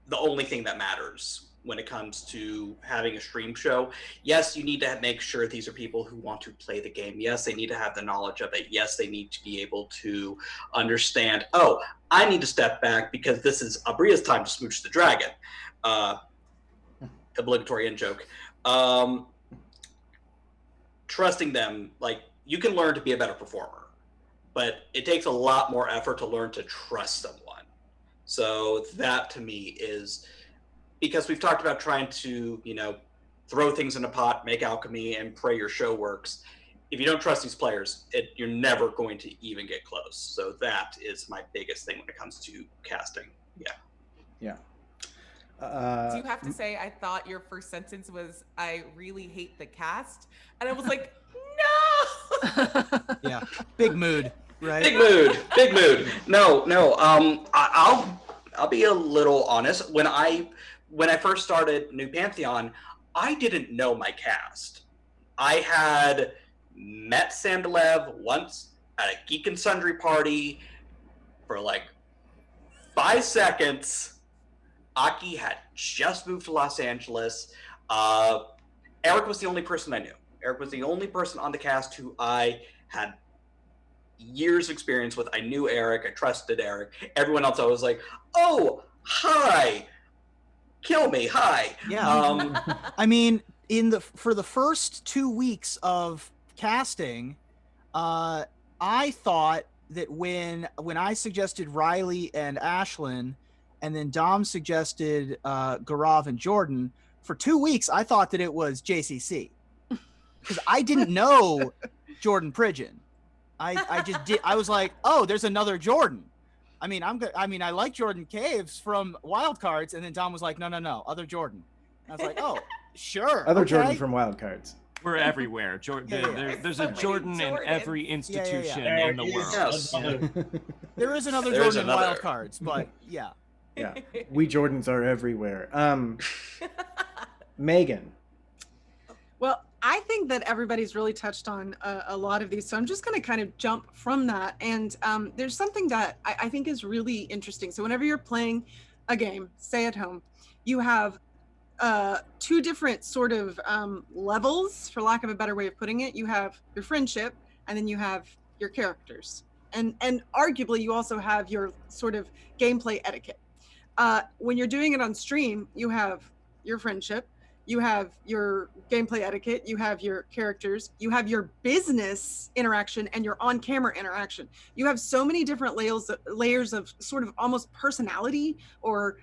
the only thing that matters when it comes to having a stream show. Yes, you need to make sure these are people who want to play the game. Yes, they need to have the knowledge of it. Yes, they need to be able to understand, oh, I need to step back because this is Aabria's time to smooch the dragon. Obligatory in-joke. Trusting them, like, you can learn to be a better performer, but it takes a lot more effort to learn to trust someone. So that to me is, because we've talked about trying to, throw things in a pot, make alchemy, and pray your show works. If you don't trust these players, you're never going to even get close. So that is my biggest thing when it comes to casting. Yeah.
Yeah.
Do you have to say, I thought your first sentence was, I really hate the cast? And I was like, no!
Yeah. Big mood, right?
Big mood. No. I'll be a little honest. When I first started New Pantheon, I didn't know my cast. I had met Sandalev once at a Geek and Sundry party for like 5 seconds. Aki had just moved to Los Angeles. Eric was the only person I knew. Eric was the only person on the cast who I had years experience with. I knew Eric. I trusted Eric. Everyone else, I was like, oh, hi. Kill me. Hi.
Yeah. I mean, for the first 2 weeks of casting, I thought that when I suggested Riley and Ashlyn, and then Dom suggested Gaurav and Jordan, for 2 weeks I thought that it was JCC, because I didn't know Jordan Pridgeon. I just did. I was like, oh, there's another Jordan. I mean, I like Jordan Caves from Wildcards, and then Dom was like, no, other Jordan. And I was like, oh, sure.
Other
okay.
Jordan from Wildcards.
We're everywhere. There's a Jordan in every institution in the world.
Yes.
There is another
There's
Jordan
another.
in Wildcards, but yeah.
Yeah. We Jordans are everywhere. Megan.
Well, I think that everybody's really touched on a lot of these, so I'm just going to kind of jump from that. And there's something that I think is really interesting. So whenever you're playing a game, say at home, you have 2 different sort of levels, for lack of a better way of putting it. You have your friendship, and then you have your characters. And arguably, you also have your sort of gameplay etiquette. When you're doing it on stream, you have your friendship, you have your gameplay etiquette, you have your characters, you have your business interaction, and your on-camera interaction. You have so many different layers of sort of almost personality or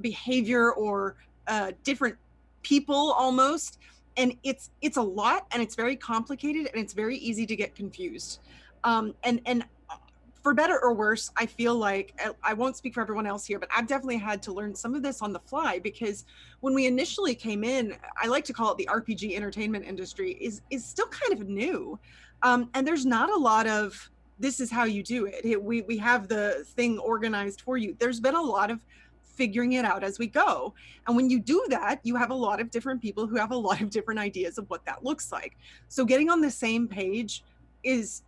behavior or different people almost. And it's a lot, and it's very complicated, and it's very easy to get confused. And for better or worse, I feel like, I won't speak for everyone else here, but I've definitely had to learn some of this on the fly, because when we initially came in, I like to call it the RPG entertainment industry, is still kind of new. And there's not a lot of, this is how you do it. We have the thing organized for you. There's been a lot of figuring it out as we go. And when you do that, you have a lot of different people who have a lot of different ideas of what that looks like. So getting on the same page is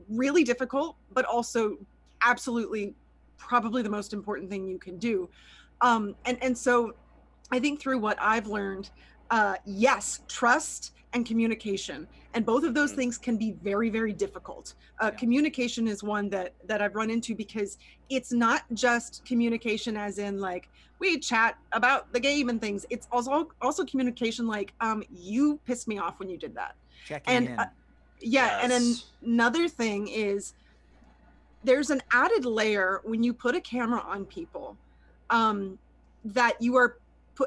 really difficult, but also absolutely probably the most important thing you can do. And so I think through what I've learned, yes, trust and communication, and both of those things can be very, very difficult. Communication is one that I've run into, because it's not just communication as in like we chat about the game and things. It's also communication like you pissed me off when you did that.
Checking
And
in.
and then
Yes.
another thing is there's an added layer when you put a camera on people, that you are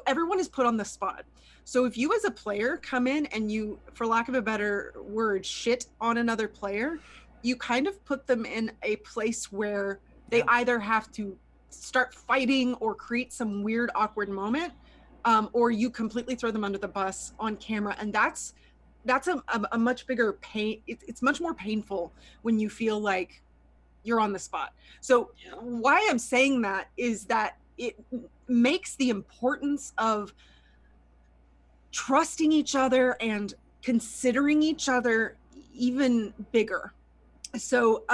everyone is put on the spot. So if you as a player come in and you, for lack of a better word, shit on another player, you kind of put them in a place where they either have to start fighting or create some weird awkward moment, or you completely throw them under the bus on camera. And that's a much bigger pain. It's much more painful when you feel like you're on the spot. So why I'm saying that is that it makes the importance of trusting each other and considering each other even bigger. So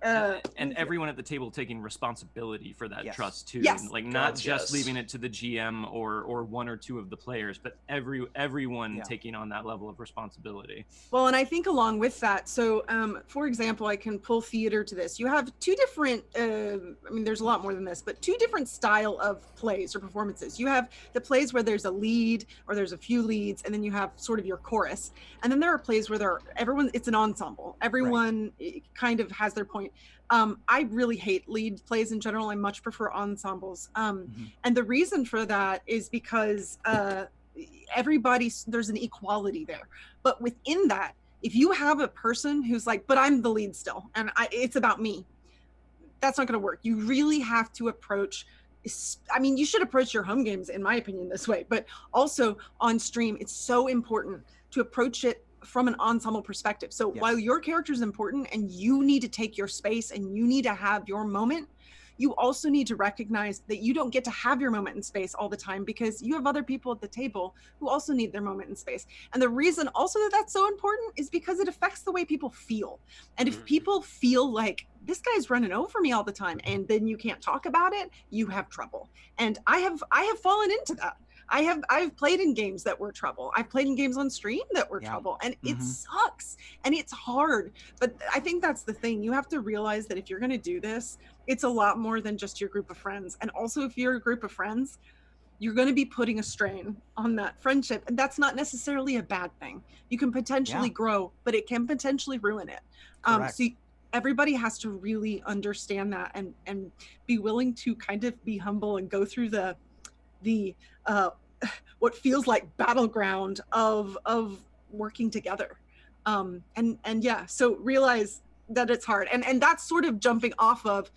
and everyone at the table taking responsibility for that trust too.
Yes.
Like not just leaving it to the GM or one or two of the players, but everyone taking on that level of responsibility.
Well, and I think along with that, so for example, I can pull theater to this. You have two different, I mean, there's a lot more than this, but two different style of plays or performances. You have the plays where there's a lead or there's a few leads, and then you have sort of your chorus. And then there are plays where it's an ensemble. Everyone kind of has their point. I really hate lead plays in general. I much prefer ensembles. And the reason for that is because there's an equality there. But within that, if you have a person who's like, but I'm the lead still, and it's about me, that's not going to work. You really have to approach, I mean, you should approach your home games, in my opinion, this way, but also on stream, it's so important to approach it from an ensemble perspective. So while your character is important and you need to take your space and you need to have your moment, you also need to recognize that you don't get to have your moment in space all the time, because you have other people at the table who also need their moment in space. And the reason also that that's so important is because it affects the way people feel. And if people feel like this guy's running over me all the time, and then you can't talk about it, you have trouble. And I have fallen into that. I've played in games that were trouble. I've played in games on stream that were trouble, and it sucks and it's hard. But I think that's the thing. You have to realize that if you're going to do this, it's a lot more than just your group of friends. And also, if you're a group of friends, you're going to be putting a strain on that friendship. And that's not necessarily a bad thing. You can potentially grow, but it can potentially ruin it. So everybody has to really understand that and be willing to kind of be humble and go through the what feels like battleground of working together. So realize that it's hard. And that's sort of jumping off of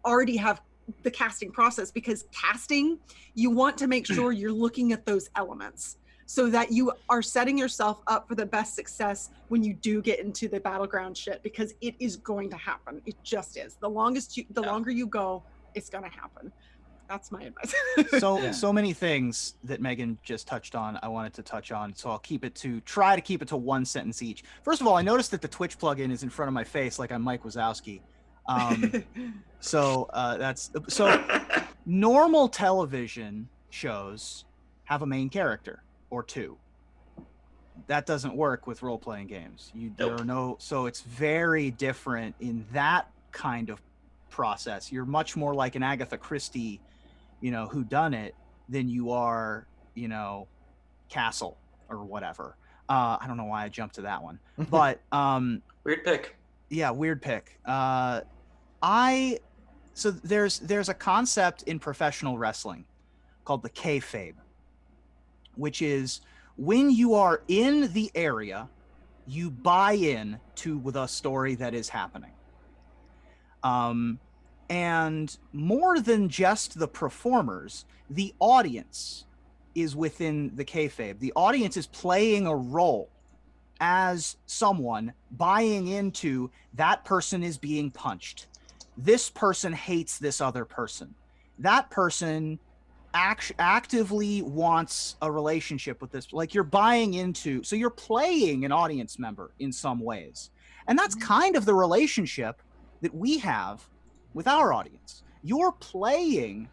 already have the casting process, because casting, you want to make sure you're looking at those elements so that you are setting yourself up for the best success when you do get into the battleground shit, because it is going to happen. It just is. The longer you go, it's going to happen. That's my advice.
So many things that Megan just touched on, I wanted to touch on. So I'll try to keep it to one sentence each. First of all, I noticed that the Twitch plugin is in front of my face, like I'm Mike Wazowski. So normal television shows have a main character or two. That doesn't work with role-playing games. So it's very different in that kind of process. You're much more like an Agatha Christie, whodunit, than you are, Castle or whatever. I don't know why I jumped to that one, but
weird pick.
Yeah, weird pick. So there's a concept in professional wrestling called the kayfabe, which is when you are in the area, you buy in to the story that is happening. And more than just the performers, the audience is within the kayfabe. The audience is playing a role as someone buying into that person is being punched. This person hates this other person. That person actively wants a relationship with this. Like, you're buying into, so you're playing an audience member in some ways. And that's kind of the relationship that we have with our audience. You're playing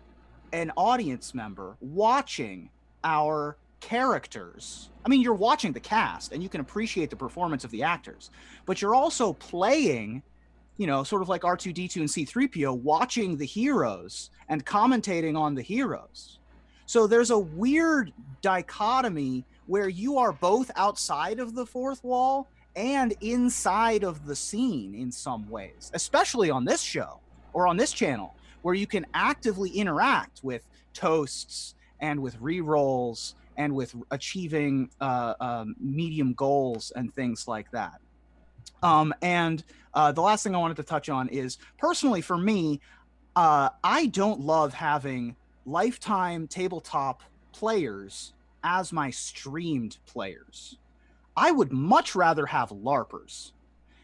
an audience member watching our characters. I mean, you're watching the cast and you can appreciate the performance of the actors, but you're also playing, you know, sort of like R2-D2 and C-3PO, watching the heroes and commentating on the heroes. So there's a weird dichotomy where you are both outside of the fourth wall and inside of the scene in some ways, especially on this show or on this channel, where you can actively interact with toasts and with re-rolls and with achieving medium goals and things like that. And the last thing I wanted to touch on is, personally for me, I don't love having lifetime tabletop players as my streamed players. I would much rather have LARPers,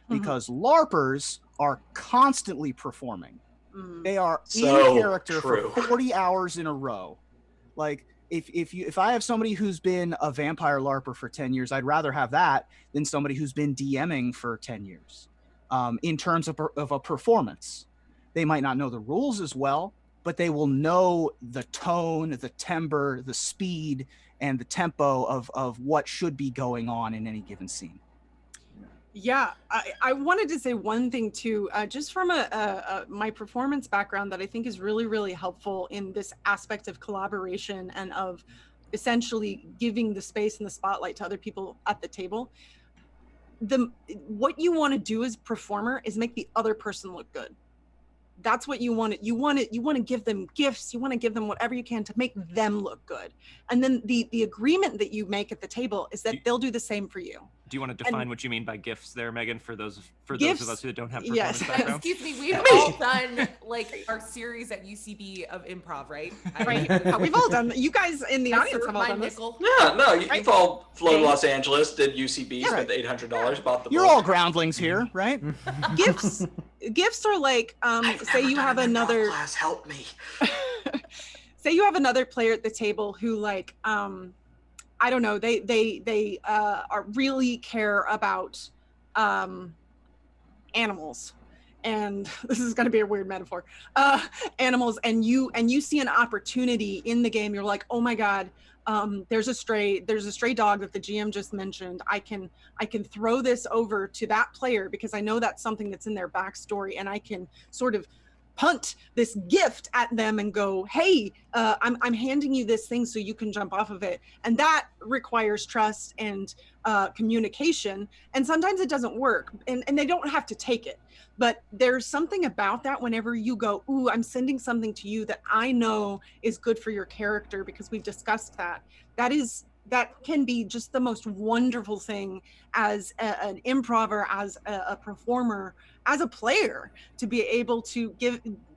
because LARPers are constantly performing. They are
So
in character
true.
for 40 hours in a row. Like if I have somebody who's been a vampire LARPer for 10 years, I'd rather have that than somebody who's been DMing for 10 years. In terms of a performance, they might not know the rules as well, but they will know the tone, the timbre, the speed, and the tempo of what should be going on in any given scene.
Yeah, I wanted to say one thing too, just from my performance background, that I think is really, really helpful in this aspect of collaboration and of essentially giving the space and the spotlight to other people at the table. What you want to do as a performer is make the other person look good. That's what you want. You want to give them gifts. You want to give them whatever you can to make them look good. And then the agreement that you make at the table is that they'll do the same for you.
Do you want to define what you mean by gifts there, Megan, for those of us who don't have performance
Yes.
backgrounds?
Excuse me, we've all done like our series at UCB of improv, right?
Right. We've all done. You guys in the audience have all done this.
Yeah, no, you've
Right.
all flown
Okay.
Los Angeles, did UCB,
Yeah,
spent $800, bought the
You're
book.
all groundlings here, right?
Gifts are like, say you have another
class, help me.
say you have another player at the table who, like, I don't know, they are really care about animals, and this is going to be a weird metaphor, animals, and you see an opportunity in the game. You're like, oh my god, there's a stray dog that the GM just mentioned. I can throw this over to that player because I know that's something that's in their backstory, and I can sort of punt this gift at them and go, hey, I'm handing you this thing so you can jump off of it. And that requires trust and communication. And sometimes it doesn't work, and they don't have to take it. But there's something about that whenever you go, ooh, I'm sending something to you that I know is good for your character because we've discussed that. That can be just the most wonderful thing as an improver, as a performer, as a player, to be able to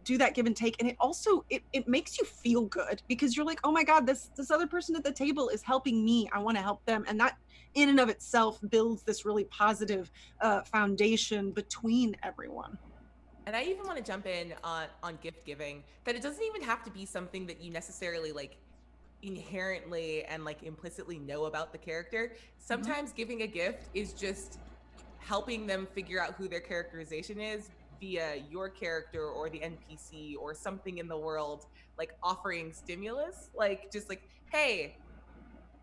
do that give and take. And it also it makes you feel good because you're like, oh my god, this other person at the table is helping me, I want to help them. And that in and of itself builds this really positive foundation between everyone.
And I even want to jump in on gift giving, that it doesn't even have to be something that you necessarily like inherently and like implicitly know about the character. Sometimes giving a gift is just helping them figure out who their characterization is via your character or the NPC or something in the world, like offering stimulus, like just like, hey,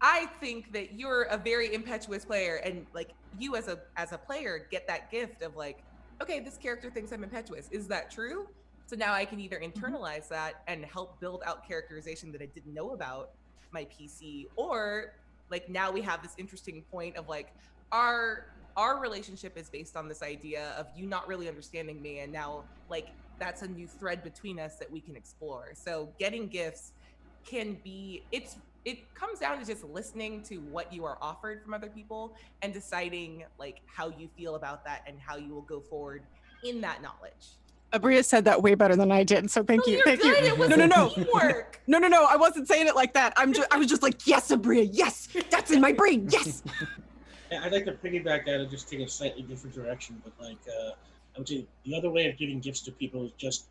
I think that you're a very impetuous player, and like you as a player get that gift of like, okay, this character thinks I'm impetuous. Is that true? So now I can either internalize that and help build out characterization that I didn't know about my PC, or like now we have this interesting point of like our relationship is based on this idea of you not really understanding me, and now like that's a new thread between us that we can explore. So getting gifts can be, it comes down to just listening to what you are offered from other people and deciding like how you feel about that and how you will go forward in that knowledge.
Aabria said that way better than I did, so thank you.
You're
Thank
good.
you.
It was
No.
teamwork.
No, I wasn't saying it like that. I was just like, yes, Aabria, yes, that's in my brain, yes.
I'd like to piggyback that and just take a slightly different direction, but like I would say the other way of giving gifts to people is just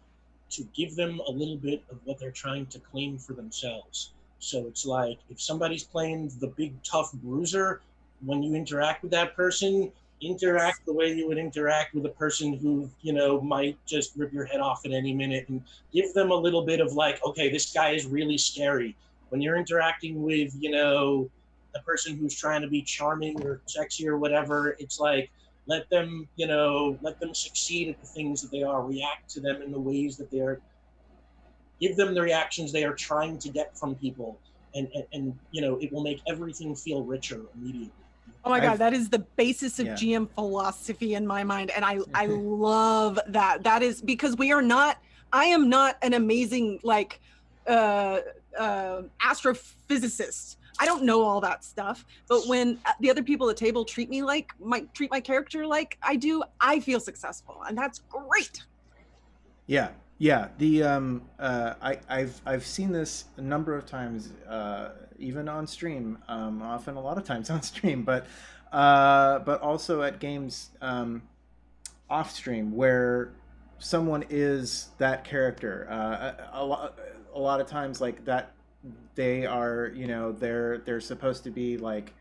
to give them a little bit of what they're trying to claim for themselves. So it's like if somebody's playing the big tough bruiser, when you interact with that person, interact the way you would interact with a person who, you know, might just rip your head off at any minute, and give them a little bit of like, okay, this guy is really scary. When you're interacting with, you know, the person who's trying to be charming or sexy or whatever. It's like, let them, let them succeed at the things that they are, react to them in the ways that they are, give them the reactions they are trying to get from people. And it will make everything feel richer immediately.
Oh my God,
I've-
that is the basis of
yeah.
GM philosophy in my mind. And I love that. That is because I am not an amazing astrophysicist. I don't know all that stuff. But when the other people at the table treat my character like I do, I feel successful. And that's great.
Yeah, yeah. I've seen this a number of times, even on stream. Often a lot of times on stream, but also at games off stream where someone is that character. A lot of times like that, they are they're supposed to be like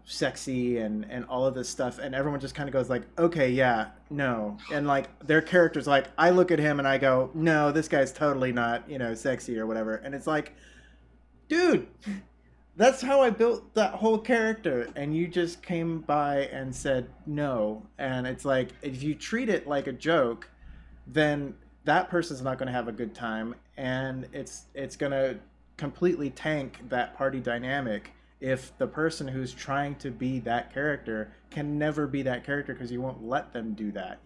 sexy and all of this stuff, and everyone just kind of goes like, okay, yeah, no, and like their character's like, I look at him and I go, no, this guy's totally not sexy or whatever, and it's like, dude, that's how I built that whole character, and you just came by and said no. And it's like, if you treat it like a joke, then that person's not going to have a good time, and it's going to completely tank that party dynamic if the person who's trying to be that character can never be that character because you won't let them do that.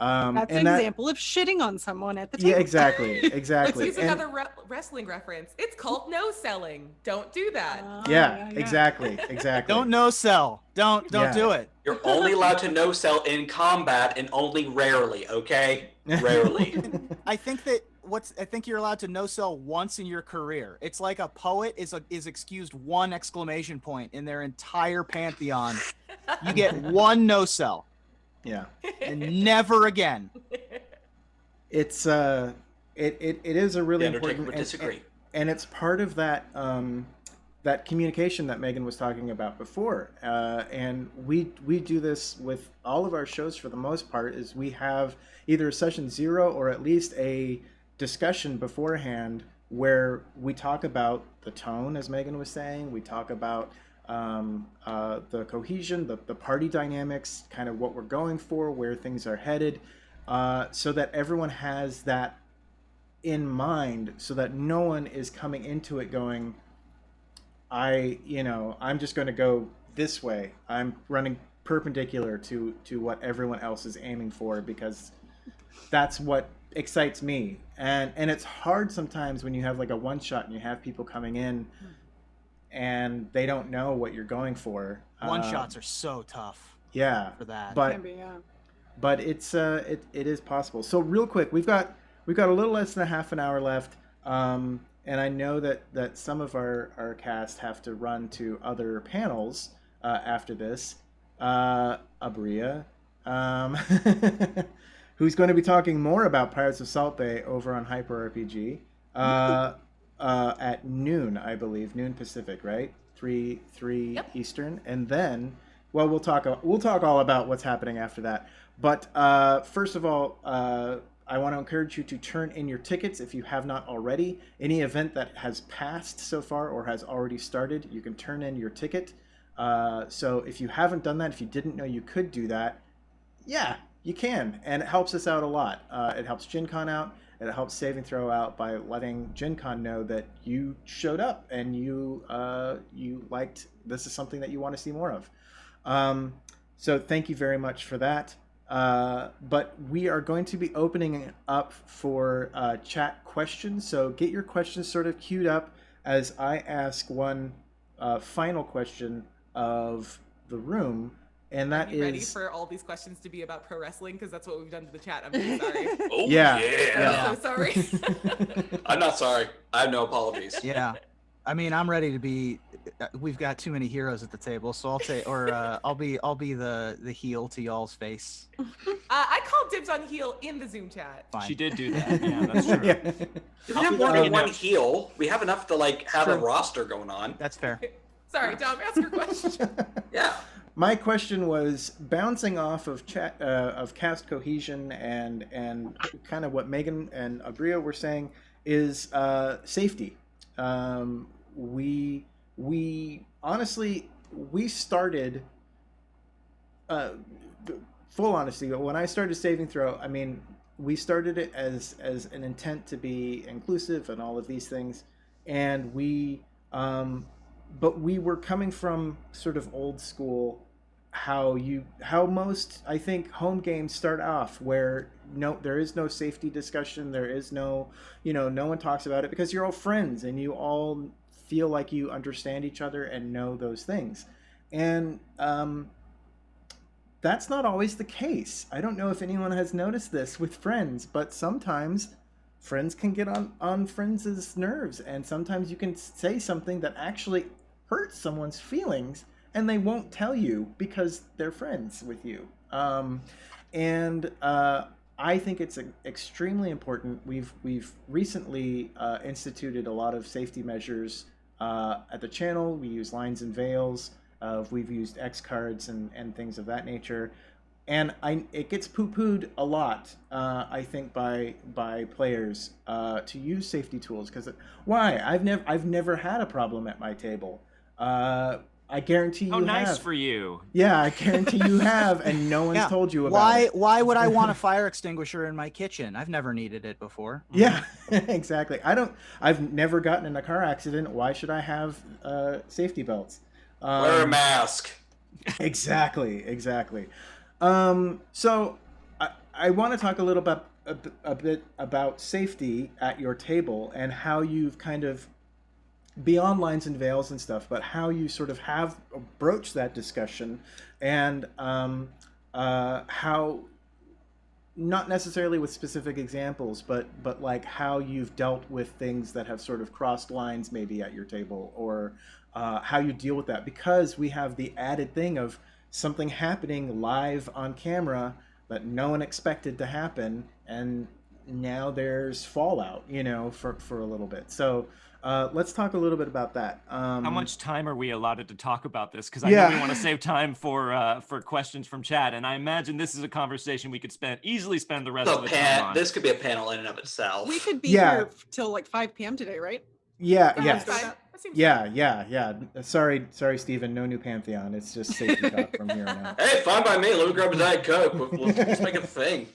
That's an example of shitting on someone at the table.
Yeah, exactly.
Let's use another wrestling reference. It's called no selling. Don't do that.
Yeah, exactly.
Don't no sell. Don't do it.
You're only allowed to no sell in combat, and only rarely. Okay, rarely.
I think you're allowed to no sell once in your career. It's like a poet is excused one exclamation point in their entire pantheon. You get one no sell.
Yeah.
And never again.
It's it is a really
The Undertaker
important
would disagree.
and it's part of that that communication that Megan was talking about before. And we do this with all of our shows for the most part, is we have either a session 0 or at least a discussion beforehand where we talk about the tone, as Megan was saying. We talk about the cohesion, the party dynamics, kind of what we're going for, where things are headed, so that everyone has that in mind, so that no one is coming into it going, I'm just going to go this way. I'm running perpendicular to what everyone else is aiming for, because that's what excites me. And it's hard sometimes when you have like a one shot and you have people coming in and they don't know what you're going for.
One shots are so tough.
Yeah,
for that.
But it's it is possible. So real quick, we've got a little less than a half an hour left, and I know that some of our cast have to run to other panels after this. Aabria, who's going to be talking more about Pirates of Salt Bay over on Hyper RPG. At noon, I believe, noon Pacific, right? 3
Yep.
Eastern, and then, well, we'll talk all about what's happening after that. But first of all, I want to encourage you to turn in your tickets if you have not already. Any event that has passed so far or has already started, you can turn in your ticket. So if you haven't done that, if you didn't know you could do that, yeah, you can, and it helps us out a lot. It helps Gen Con out. It helps Saving Throw out by letting Gen Con know that you showed up and you liked, this is something that you want to see more of. So thank you very much for that. But we are going to be opening it up for chat questions. So get your questions sort of queued up as I ask one final question of the room. And that
Are you ready
is,
for all these questions to be about pro wrestling? Because that's what we've done to the chat. I'm really sorry.
Oh,
yeah.
I'm so sorry.
I'm not sorry. I have no apologies.
Yeah. I mean, I'm ready to be. We've got too many heroes at the table, so I'll say, or I'll be the heel to y'all's face.
I called dibs on heel in the Zoom chat.
Fine.
She did do that. Yeah, that's true.
yeah.
We have more than one heel. We have enough to have a
True.
roster going on.
That's fair.
Sorry, Dom, ask your question.
Yeah.
My question was bouncing off of chat of cast cohesion and kind of what Megan and Aabria were saying is safety. We we honestly we started uh, full honesty, when I started Saving Throw, I mean, we started it as an intent to be inclusive and all of these things, and um, but we were coming from sort of old school, how most I think home games start off, where there is no safety discussion, there is no, no one talks about it because you're all friends and you all feel like you understand each other and know those things, and that's not always the case. I don't know if anyone has noticed this with friends, but sometimes friends can get on friends' nerves, and sometimes you can say something that actually hurts someone's feelings, and they won't tell you because they're friends with you. And I think it's extremely important. We've recently instituted a lot of safety measures at the channel. We use lines and veils. We've used X cards and things of that nature, and it gets poo-pooed a lot. I think by players to use safety tools because why? I've never had a problem at my table. I guarantee you
Oh, nice
have.
for you.
Yeah, I guarantee you have, and no one's told you about
why,
it.
Why would I want a fire extinguisher in my kitchen? I've never needed it before.
Yeah, exactly. I've never gotten in a car accident. Why should I have safety belts?
Wear a mask.
Exactly. So I want to talk a little bit a bit about safety at your table and how you've kind of, beyond lines and veils and stuff, but how you sort of have broached that discussion, and how, not necessarily with specific examples, but like how you've dealt with things that have sort of crossed lines maybe at your table, or how you deal with that, because we have the added thing of something happening live on camera that no one expected to happen, and now there's fallout, for a little bit. So let's talk a little bit about that.
How much time are we allotted to talk about this? Because I
Yeah.
know we want to save time for questions from chat, and I imagine this is a conversation we could easily spend the rest of the time on.
This could be a panel in and of itself.
We could be
Yeah.
here till like 5 p.m. today, right?
Yeah,
That
yes.
seems fine. That seems
Yeah. Sorry, Stephen. No new Pantheon. It's just safety talk from here on out.
Hey, fine by me. Let me grab a Diet Coke. Let's make it a thing.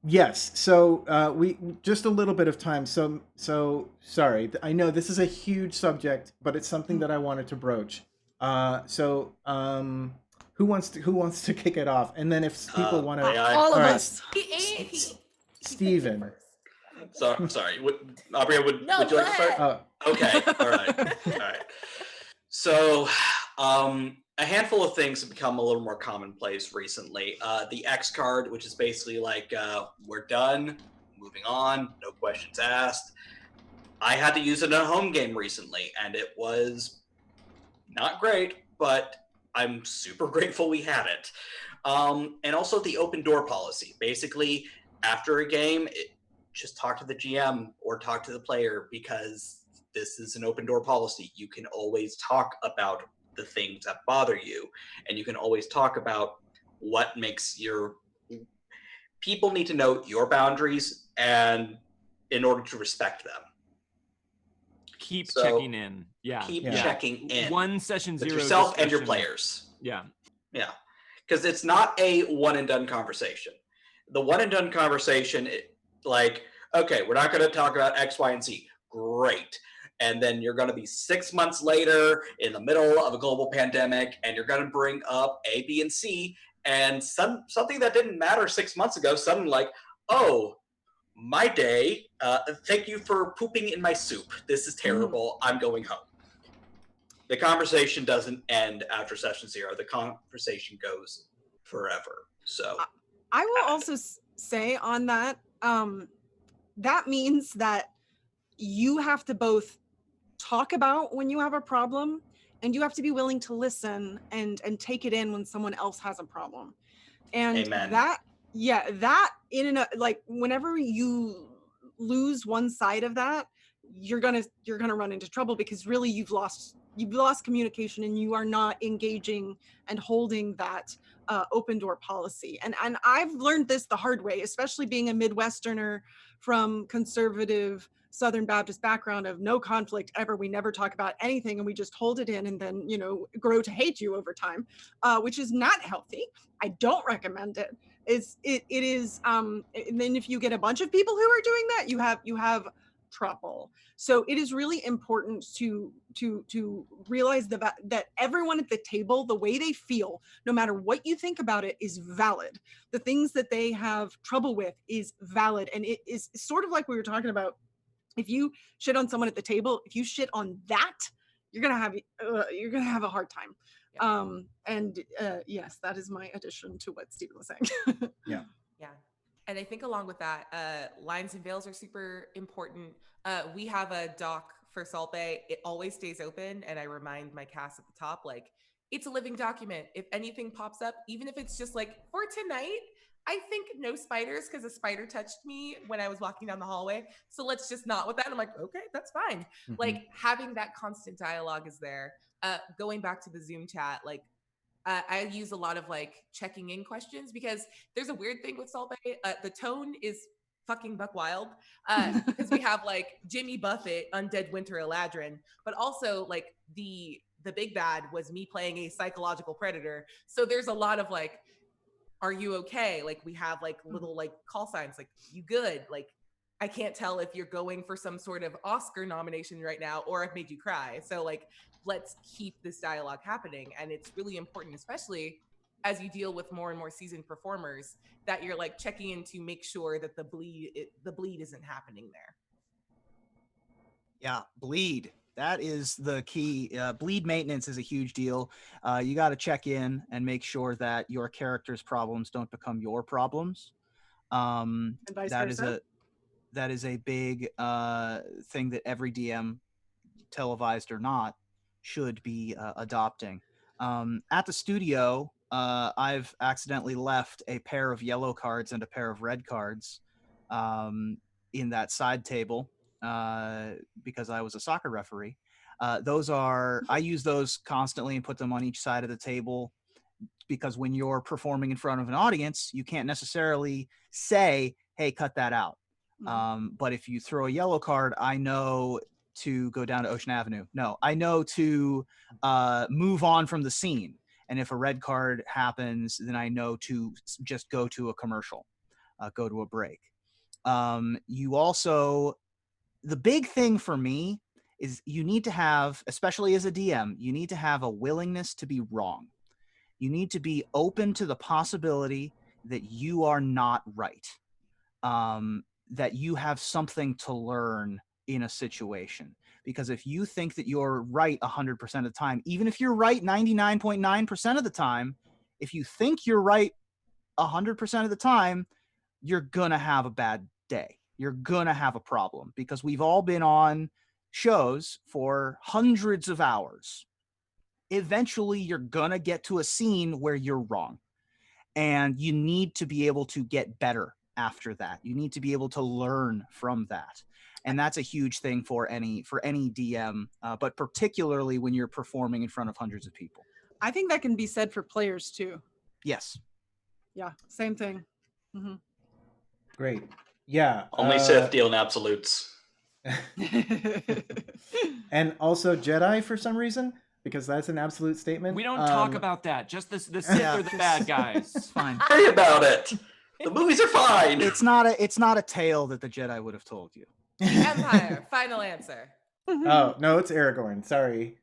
Yes. So we just a little bit of time. So sorry. I know this is a huge subject, but it's something that I wanted to broach. Who wants to kick it off? And then if people want to,
All of
right.
us.
Stephen.
Sorry. Aabria, would you like to start? Okay. All right. So, a handful of things have become a little more commonplace recently. The X card, which is basically like, we're done, moving on, no questions asked. I had to use it in a home game recently, and it was not great, but I'm super grateful we had it. And also the open door policy. Basically, after a game, just talk to the GM or talk to the player, because this is an open door policy. You can always talk about the things that bother you, and you can always talk about what makes your people need to know your boundaries, and in order to respect them.
Keep checking in.
Keep checking in.
One session
with
zero
yourself
discussion.
and your players.
Yeah.
Because it's not a one and done conversation. The one and done conversation, like, okay, we're not going to talk about X, Y, and Z. Great. And then you're going to be 6 months later in the middle of a global pandemic, and you're going to bring up A, B, and C, and something that didn't matter 6 months ago, suddenly like, oh, my day, thank you for pooping in my soup. This is terrible. I'm going home. The conversation doesn't end after session 0. The conversation goes forever. So
I will also say on that, that means that you have to both talk about when you have a problem, and you have to be willing to listen and take it in when someone else has a problem. And
Amen.
that like, whenever you lose one side of that, you're gonna run into trouble, because really you've lost you've lost communication and you are not engaging and holding that open door policy. And I've learned this the hard way, especially being a Midwesterner from conservative Southern Baptist background of no conflict ever. We never talk about anything and we just hold it in and then, grow to hate you over time, which is not healthy. I don't recommend it. It is, and then if you get a bunch of people who are doing that, you have trouble. So it is really important to realize that everyone at the table, the way they feel, no matter what you think about it, is valid. The things that they have trouble with is valid. And it is sort of like we were talking about. If you shit on someone at the table, if you shit on that, you're gonna have a hard time. Yes, that is my addition to what Stephen was saying.
Yeah.
Yeah. And I think along with that, lines and veils are super important. We have a dock for Salt Bay. It always stays open. And I remind my cast at the top, like, it's a living document. If anything pops up, even if it's just like, for tonight, I think no spiders because a spider touched me when I was walking down the hallway. So let's just not with that. And I'm like, okay, that's fine.
Mhm.
Like, having that constant dialogue is there. Going back to the Zoom chat, like, I use a lot of like checking in questions because there's a weird thing with Salt Bay. The tone is fucking buck wild because we have like Jimmy Buffett, Undead Winter Eladrin, but also like the big bad was me playing a psychological predator. So there's a lot of like, are you okay? Like we have like little like call signs, like you good? Like I can't tell if you're going for some sort of Oscar nomination right now or I've made you cry. So like, let's keep this dialogue happening. And it's really important, especially as you deal with more and more seasoned performers, that you're like checking in to make sure that the bleed isn't happening there.
Yeah, bleed. That is the key. Bleed maintenance is a huge deal. You got to check in and make sure that your character's problems don't become your problems.
And vice versa.
That is a big thing that every DM, televised or not, should be adopting. At the studio, I've accidentally left a pair of yellow cards and a pair of red cards in that side table because I was a soccer referee. I use those constantly and put them on each side of the table because when you're performing in front of an audience, you can't necessarily say, hey, cut that out. But if you throw a yellow card, I know to go down to Ocean Avenue. No, I know to move on from the scene. And if a red card happens, then I know to just go to a commercial, go to a break. You also, the big thing for me is you need to have, especially as a DM, you need to have a willingness to be wrong. You need to be open to the possibility that you are not right. That you have something to learn in a situation. Because if you think that you're right 100% of the time, even if you're right 99.9% of the time, if you think you're right 100% of the time, you're going to have a bad day. You're going to have a problem because we've all been on shows for hundreds of hours. Eventually, you're going to get to a scene where you're wrong. And you need to be able to get better after that. You need to be able to learn from that. And that's a huge thing for any DM, but particularly when you're performing in front of hundreds of people.
I think that can be said for players too.
Yes.
Yeah, same thing. Mm-hmm.
Great. Yeah.
Only Sith deal in absolutes.
And also Jedi for some reason, because that's an absolute statement.
We don't talk about that. Just the Sith are the bad guys.
It's fine.
Worry about it. The movies are fine.
It's not a tale that the Jedi would have told you.
Empire. Final answer.
Oh no, it's Aragorn. Sorry.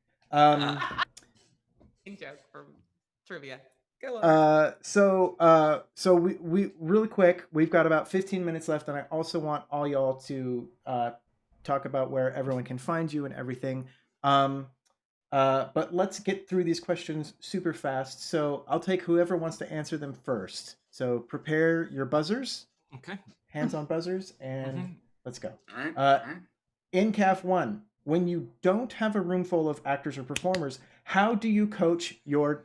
Joke from trivia. Go on.
So we really quick. We've got about 15 minutes left, and I also want all y'all to talk about where everyone can find you and everything. But let's get through these questions super fast. So I'll take whoever wants to answer them first. So prepare your buzzers.
Okay.
Hands on buzzers, and let's go.
All right.
In CAF 1, when you don't have a room full of actors or performers, how do you coach your...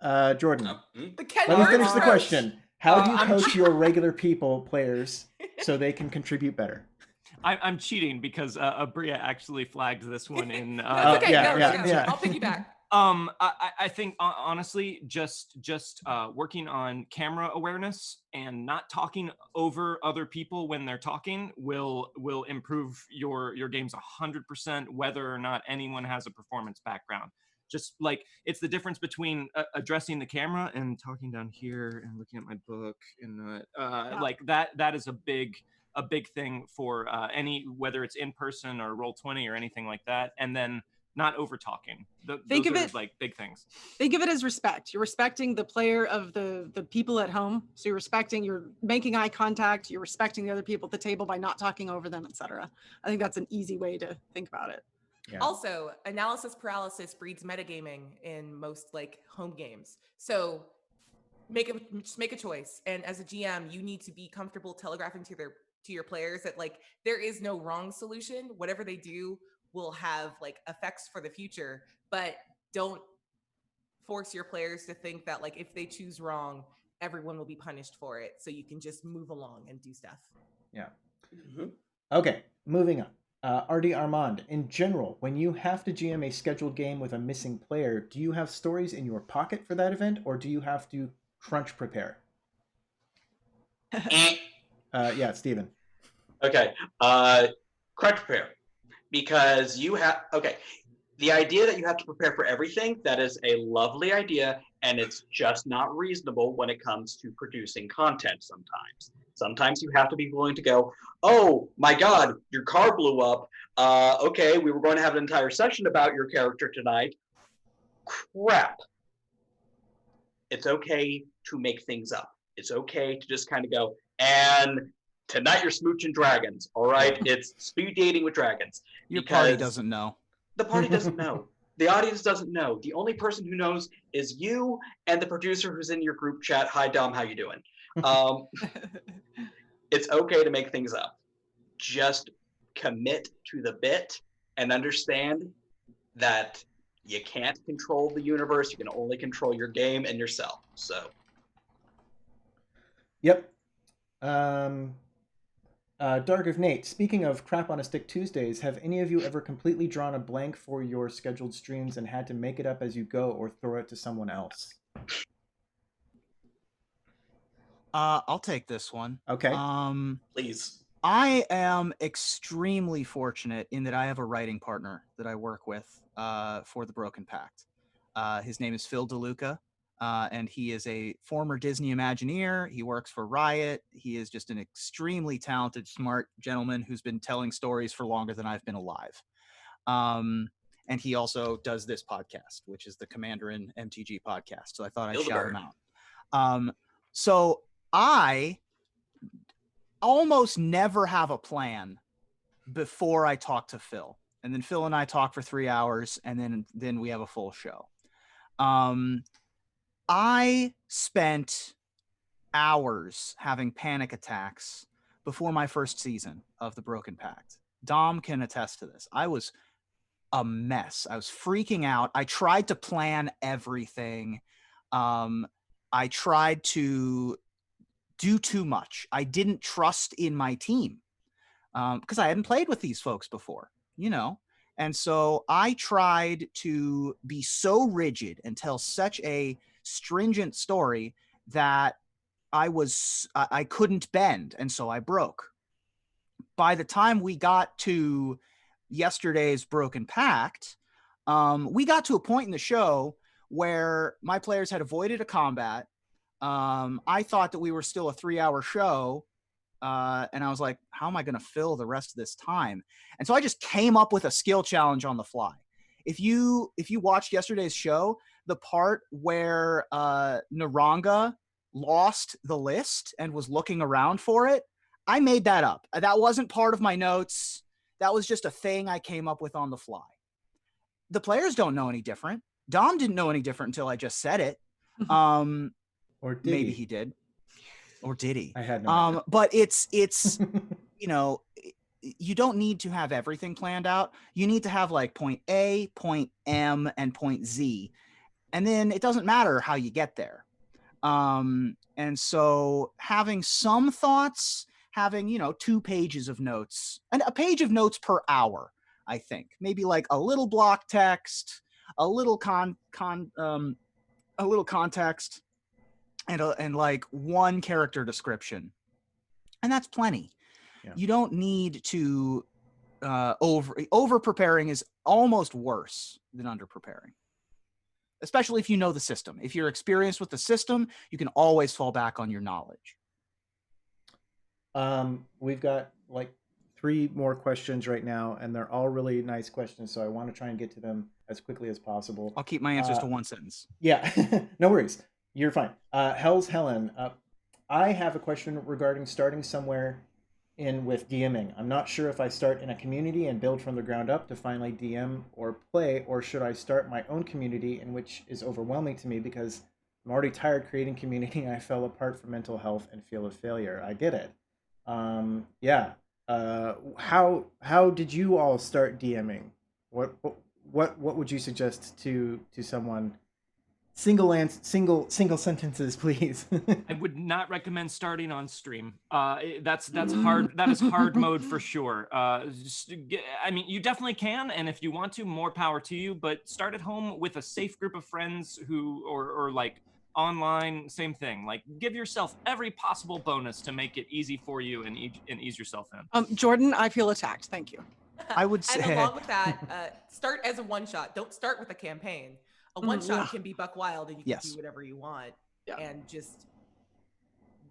Jordan. Let me finish the question. How do you coach your regular players, so they can contribute better?
I'm cheating because Aabria actually flagged this one in.
No, it's okay.
yeah.
I'll piggyback.
I think honestly, just working on camera awareness and not talking over other people when they're talking will improve your games 100%, whether or not anyone has a performance background. Just like it's the difference between addressing the camera and talking down here and looking at my book and like that is a big thing for any, whether it's in person or Roll20 or anything like that, and then not over talking.
Think of
those are
it
like big things.
Think of it as respect. You're respecting the player of the people at home. So you're making eye contact, you're respecting the other people at the table by not talking over them, etc. I think that's an easy way to think about it.
Yeah.
Also, analysis paralysis breeds metagaming in most like home games. So just make a choice. And as a GM, you need to be comfortable telegraphing to your players that like there is no wrong solution. Whatever they do will have like effects for the future, but don't force your players to think that like if they choose wrong, everyone will be punished for it. So you can just move along and do stuff.
Yeah.
Mhm.
Okay, moving on. RD Armand, in general, when you have to GM a scheduled game with a missing player, do you have stories in your pocket for that event, or do you have to crunch prepare? Yeah, Steven.
Okay. Correct prepare. Because you have, okay, the idea that you have to prepare for everything, that is a lovely idea, and it's just not reasonable when it comes to producing content sometimes. Sometimes you have to be willing to go, oh my God, your car blew up. Okay, we were going to have an entire session about your character tonight. Crap. It's okay to make things up. It's okay to just kind of go, and tonight you're smooching dragons, all right? It's speed dating with dragons.
Your party doesn't know.
The party doesn't know. The audience doesn't know. The only person who knows is you and the producer who's in your group chat. Hi, Dom, how you doing? It's okay to make things up. Just commit to the bit and understand that you can't control the universe. You can only control your game and yourself. So.
Yep. Dark of Nate, speaking of crap on a stick Tuesdays, have any of you ever completely drawn a blank for your scheduled streams and had to make it up as you go or throw it to someone else?
I'll take this one.
Okay.
Please.
I am extremely fortunate in that I have a writing partner that I work with for the Broken Pact. His name is Phil DeLuca, and he is a former Disney Imagineer. He works for Riot. He is just an extremely talented, smart gentleman who's been telling stories for longer than I've been alive. And he also does this podcast, which is the Commander in MTG podcast. So I thought I'd shout him out. So I almost never have a plan before I talk to Phil. And then Phil and I talk for 3 hours, and then we have a full show. I spent hours having panic attacks before my first season of the Broken Pact. Dom can attest to this. I was a mess. I was freaking out. I tried to plan everything. I tried to do too much. I didn't trust in my team because I hadn't played with these folks before, you know? And so I tried to be so rigid and tell such a stringent story that I couldn't bend. And so I broke. By the time we got to yesterday's Broken Pact, we got to a point in the show where my players had avoided a combat. I thought that we were still a 3-hour show. And I was like, how am I going to fill the rest of this time? And so I just came up with a skill challenge on the fly. If you watched yesterday's show, the part where Naranga lost the list and was looking around for it, I made that up. That wasn't part of my notes. That was just a thing I came up with on the fly. The players don't know any different. Dom didn't know any different until I just said it.
Or did
maybe he did. Or did he?
I had no idea.
But it's you know, you don't need to have everything planned out. You need to have like point A, point M, and point Z. And then it doesn't matter how you get there. And so having some thoughts, having, 2 pages of notes, and a page of notes per hour, I think. Maybe like a little block text, a little a little context, and like one character description. And that's plenty.
Yeah.
You don't need to over preparing is almost worse than under preparing. Especially if you know the system. If you're experienced with the system, you can always fall back on your knowledge.
We've got like 3 more questions right now, and they're all really nice questions, so I want to try and get to them as quickly as possible.
I'll keep my answers to one sentence.
Yeah, no worries. You're fine. Hell's Helen, I have a question regarding starting somewhere in with DMing. I'm not sure if I start in a community and build from the ground up to finally DM or play, or should I start my own community, in which is overwhelming to me because I'm already tired creating community and I fell apart from mental health and feel a failure. I get it. Yeah. How did you all start DMing? What would you suggest to someone? Single sentences, please.
I would not recommend starting on stream. That's hard. That is hard mode for sure. I mean, you definitely can, and if you want to, more power to you. But start at home with a safe group of friends who, or like online, same thing. Like, give yourself every possible bonus to make it easy for you and ease yourself in.
Jordan, I feel attacked. Thank you.
I would say.
And along with that, start as a one-shot. Don't start with a campaign. A one-shot can be buck wild, and you can do whatever you want, and just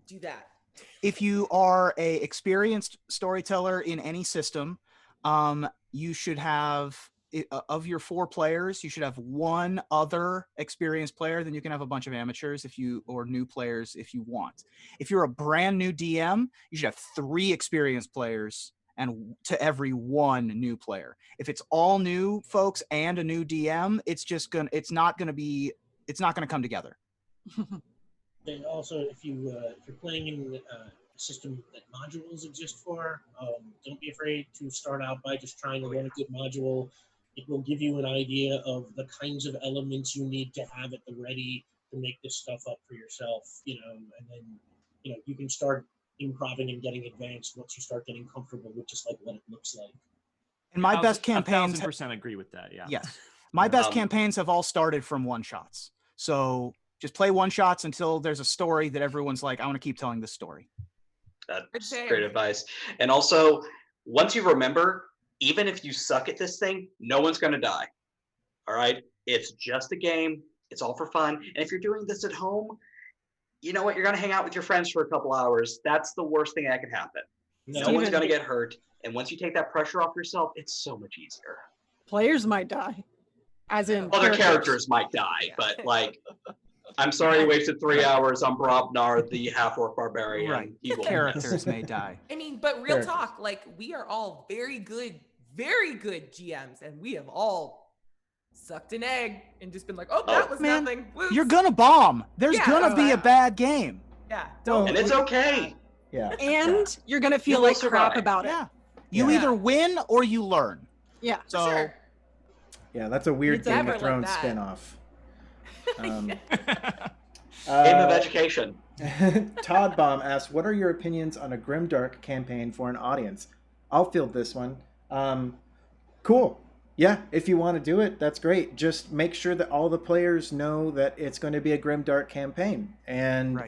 do that.
If you are a experienced storyteller in any system, you should have, of your 4 players, you should have 1 other experienced player. Then you can have a bunch of amateurs or new players if you want. If you're a brand new DM, you should have 3 experienced players and to every 1 new player. If it's all new folks and a new DM, it's not gonna come together.
And also, if you're playing in a system that modules exist for, don't be afraid to start out by just trying to run a good module. It will give you an idea of the kinds of elements you need to have at the ready to make this stuff up for yourself, and then, you can start improving and getting advanced once you start getting comfortable with just like what it looks like.
And my best campaigns
1000% agree with that. Yeah.
Yes. My best campaigns have all started from one-shots. So just play one-shots until there's a story that everyone's like, I want to keep telling this story.
That's great advice. And also, once you remember, even if you suck at this thing, no one's going to die. All right? It's just a game. It's all for fun. And if you're doing this at home, you know what? You're going to hang out with your friends for a couple hours. That's the worst thing that could happen. No one's going to get hurt. And once you take that pressure off yourself, it's so much easier.
Players might die. As in
other characters might die, but like, I'm sorry you wasted 3 hours on Brobnar, the half-orc barbarian.
Right. Characters may die.
I mean, but real talk, like, we are all very good GMs, and we have all sucked an egg and just been like, oh, that was nothing. Whoops.
You're gonna bomb. There's gonna be a bad game.
Yeah.
And it's okay.
Yeah.
And you're gonna feel like crap about it.
Yeah. You either win or you learn.
Yeah.
So.
Sure.
Yeah, that's a weird
It's
Game
never
of Thrones
like that.
spinoff.
Game of education.
Todd Baum asks, what are your opinions on a grimdark campaign for an audience? I'll field this one. Cool. Yeah, if you want to do it, that's great. Just make sure that all the players know that it's going to be a grimdark campaign and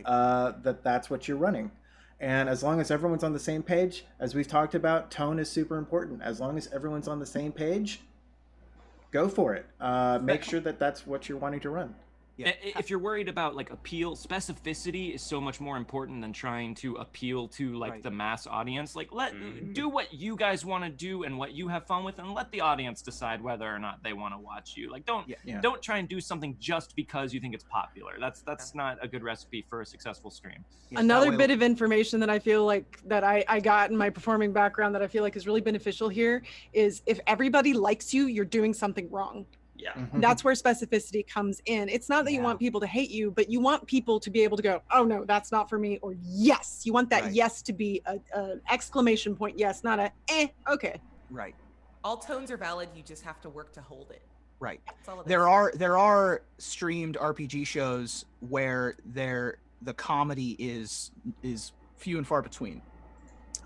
that's what you're running. And as long as everyone's on the same page, as we've talked about, tone is super important. As long as everyone's on the same page, go for it. Make sure that that's what you're wanting to run.
Yeah. If you're worried about like appeal, specificity is so much more important than trying to appeal to like the mass audience. Like do what you guys want to do and what you have fun with, and let the audience decide whether or not they want to watch you. Like don't try and do something just because you think it's popular. That's not a good recipe for a successful stream.
Yeah, another bit of information that I feel like that I got in my performing background that I feel like is really beneficial here is if everybody likes you, you're doing something wrong.
Yeah.
That's where specificity comes in. It's not that you want people to hate you, but you want people to be able to go, oh no, that's not for me, or yes. You want that yes to be a exclamation point yes, not a okay.
Right.
All tones are valid, you just have to work to hold it.
Right.
That's all it is.
There are streamed RPG shows where the comedy is few and far between.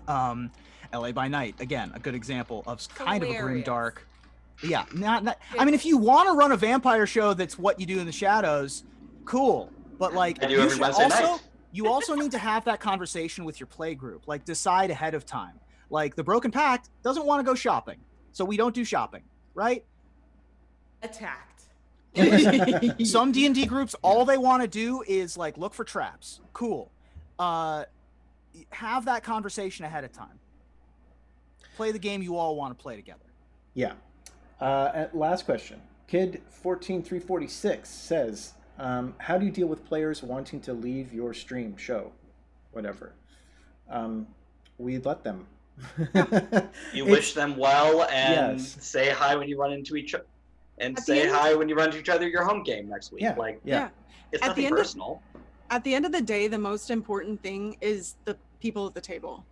LA by Night, again, a good example of kind of a grim
Hilarious.
dark. Yeah, not I mean, if you want to run a vampire show that's what you do in the shadows, cool. But like
I do
you
every
should
Wednesday
also
night.
you also need to have that conversation with your play group. Like decide ahead of time. Like the Broken Pact doesn't want to go shopping, so we don't do shopping, right?
Attacked.
Some D&D groups, all they want to do is like look for traps. Cool. Have that conversation ahead of time. Play the game you all want to play together.
Yeah. Last question. Kid14346 says, how do you deal with players wanting to leave your stream, show, whatever? We let them.
You wish them well and
Yes.
say hi when you run into each other. And
At the
say
end-
hi when you run into each other your home game next week.
Yeah.
Like,
Yeah.
it's
At the
nothing
end of-
personal.
At the end of the day, the most important thing is the people at the table.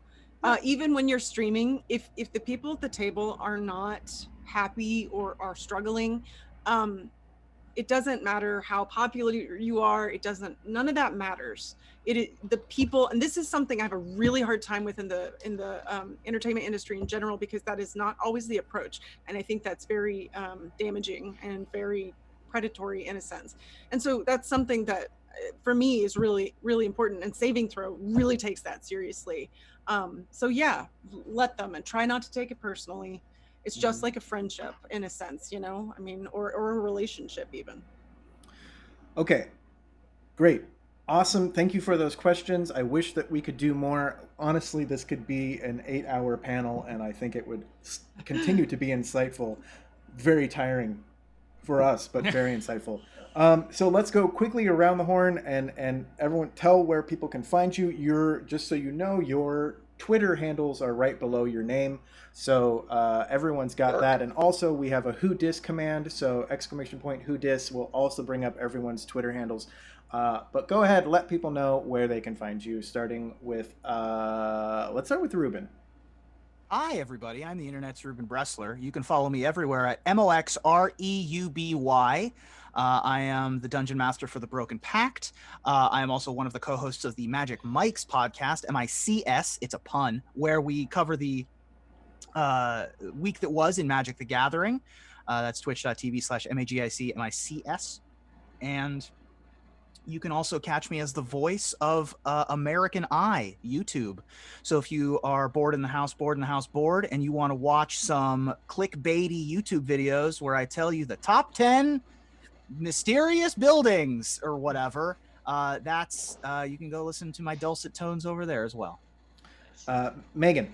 Even when you're streaming, if the people at the table are not happy or are struggling, it doesn't matter how popular you are. None of that matters. The people, and this is something I have a really hard time with in the entertainment industry in general, because that is not always the approach, and I think that's very damaging and very predatory in a sense. And so that's something that for me is really, really important, and Saving Throw really takes that seriously. So yeah, let them, and try not to take it personally. It's just like a friendship in a sense, you know, I mean, or a relationship even.
Okay, great. Awesome. Thank you for those questions. I wish that we could do more. Honestly, this could be an 8-hour panel, and I think it would continue to be insightful. Very tiring for us, but very insightful. So let's go quickly around the horn and everyone tell where people can find you. Just so you know, your Twitter handles are right below your name. So everyone's got that. And also we have a who dis command. So !who dis will also bring up everyone's Twitter handles. But go ahead, let people know where they can find you, starting with, let's start with Reuben.
Hi, everybody. I'm the internet's Reuben Bresler. You can follow me everywhere at MOXREUBY. I am the Dungeon Master for the Broken Pact. I am also one of the co-hosts of the Magic Mike's podcast, MICS, it's a pun, where we cover the week that was in Magic the Gathering. That's twitch.tv/MAGICMICS. And you can also catch me as the voice of American Eye, YouTube. So if you are bored in the house, and you want to watch some clickbaity YouTube videos where I tell you the top 10 mysterious buildings or whatever, that's you can go listen to my dulcet tones over there as well.
Megan.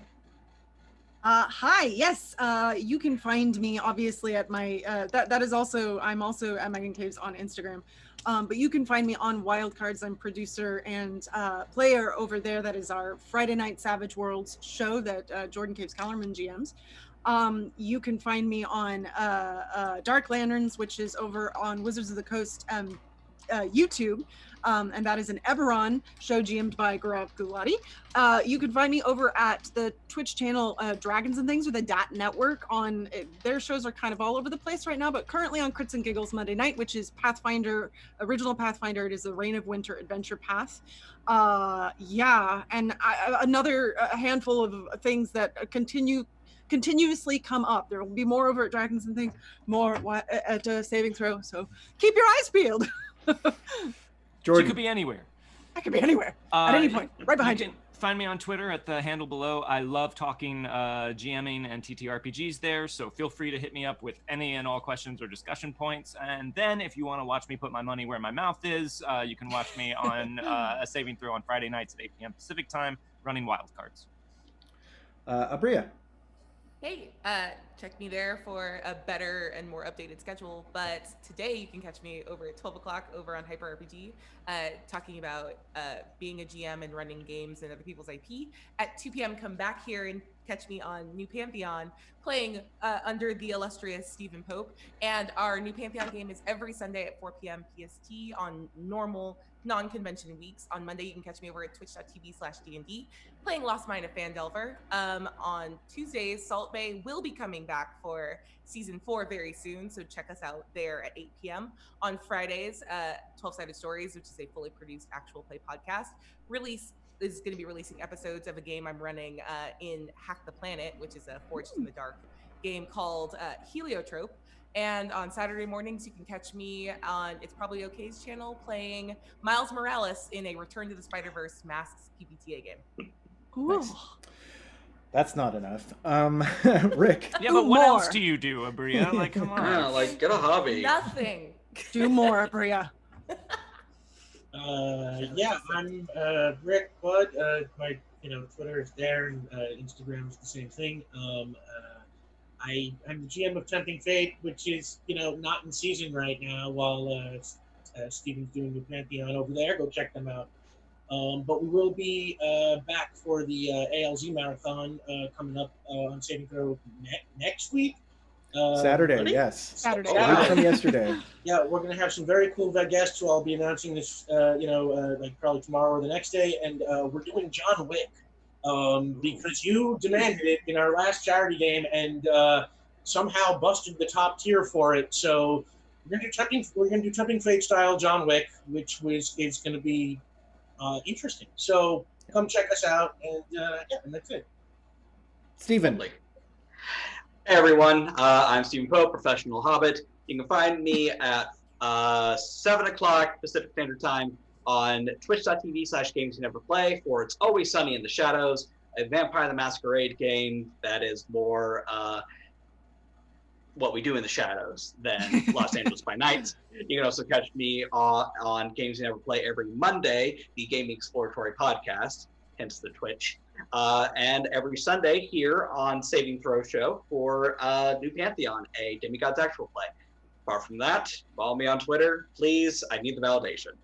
Hi, yes, you can find me obviously at my, that is also, I'm also at Meghan Caves on Instagram. But you can find me on Wildcards. I'm producer and player over there. That is our Friday night Savage Worlds show that Jordan Caves-Callarman GMs. You can find me on Dark Lanterns, which is over on Wizards of the Coast YouTube. And that is an Eberron show GM'd by Gaurav Gulati. You can find me over at the Twitch channel Dragons and Things, or the DAT Network. Their shows are kind of all over the place right now, but currently on Crits and Giggles Monday night, which is Pathfinder, original Pathfinder. It is the Reign of Winter Adventure Path. Yeah, and another handful of things that continuously come up. There will be more over at Dragons and Things, more at Saving Throw. So keep your eyes peeled.
Jordan.
She could be anywhere.
I could be anywhere at any point, right behind you.
You can find me on Twitter at the handle below. I love talking GMing and TTRPGs there, so feel free to hit me up with any and all questions or discussion points. And then if you want to watch me put my money where my mouth is, you can watch me on a Saving Throw on Friday nights at 8 p.m. Pacific time, running Wildcards.
Aabria.
Hey, check me there for a better and more updated schedule. But today you can catch me over at 12 o'clock over on Hyper RPG, talking about being a GM and running games and other people's IP. At 2 p.m., come back here and catch me on New Pantheon, playing under the illustrious Stephen Pope. And our New Pantheon game is every Sunday at 4 p.m. PST on normal, non-convention weeks. On Monday, you can catch me over at twitch.tv/DND, playing Lost Mine of Fandelver. On Tuesdays, Salt Bay will be coming back for season 4 very soon, so check us out there at 8 p.m. On Fridays, 12 Sided Stories, which is a fully produced actual play podcast, release is going to be releasing episodes of a game I'm running in Hack the Planet, which is a Forged in the Dark game called Heliotrope. And on Saturday mornings, you can catch me on It's Probably OK's channel playing Miles Morales in a Return to the Spider-Verse Masks PBTA game.
Nice. That's not enough. Rick.
Yeah, but what else do you do, Aabria? Like, come on.
Yeah, like get a hobby.
Nothing.
Do more, Aabria.
Yeah, I'm Rick Bud. My Twitter is there, and Instagram is the same thing. I'm the GM of Tempting Fate, which is not in season right now. While Steven's doing the Pantheon over there, go check them out. But we will be back for the ALZ marathon coming up on Saving Throw next week.
Saturday,
Monday?
yes.
Saturday.
A week from yesterday.
Yeah, we're going to have some very cool guests who I'll be announcing this, like probably tomorrow or the next day. And we're doing John Wick because you demanded it in our last charity game and somehow busted the top tier for it. So we're going to do Tempting Fate style John Wick, which is going to be interesting. So come check us out, and and that's it.
Stephen.
Hey everyone, I'm Stephen Pope, professional hobbit. You can find me at 7 o'clock Pacific Standard Time on twitch.tv/gamesyoneverplay for It's Always Sunny in the Shadows, a Vampire the Masquerade game that is more what we do in the shadows than Los Angeles by Night. You can also catch me on Games You Never Play every Monday, the gaming exploratory podcast, hence the Twitch. And every Sunday here on Saving Throw Show for New Pantheon, a Demigod's Actual Play. Apart from that, follow me on Twitter, please. I need the validation.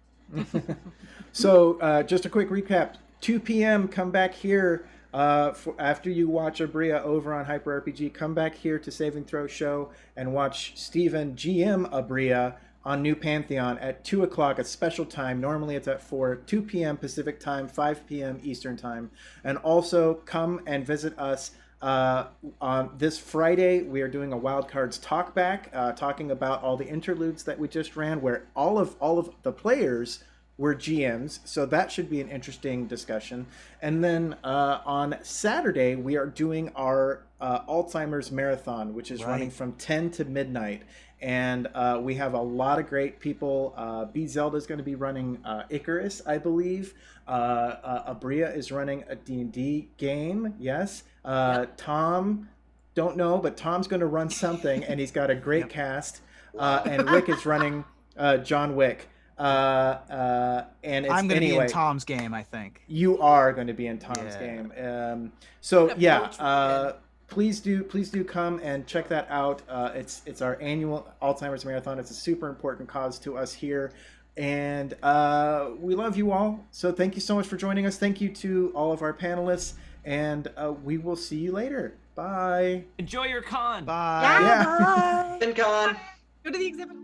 So just a quick recap. 2 p.m. come back here after you watch Aabria over on Hyper RPG. Come back here to Saving Throw Show and watch Stephen GM Aabria on New Pantheon at 2 o'clock, a special time. Normally it's at 2 p.m. Pacific time, 5 p.m. Eastern time. And also come and visit us on this Friday. We are doing a Wild Cards Talk Back, talking about all the interludes that we just ran, where all of the players were GMs. So that should be an interesting discussion. And then on Saturday, we are doing our Alzheimer's Marathon, which is running from 10 to midnight. And we have a lot of great people. B. Zelda is going to be running Icarus, I believe. Aabria is running a D&D game, yes. Tom, don't know, but Tom's going to run something, and he's got a great cast. And Rick is running John Wick. And it's,
I'm going to be
anyway,
in Tom's game, I think.
You are going to be in Tom's game. So yeah, please do come and check that out. It's our annual Alzheimer's Marathon. It's a super important cause to us here, and we love you all. So thank you so much for joining us. Thank you to all of our panelists, and we will see you later. Bye.
Enjoy your con.
Bye.
Yeah, bye.
Con.
Go to the exhibit.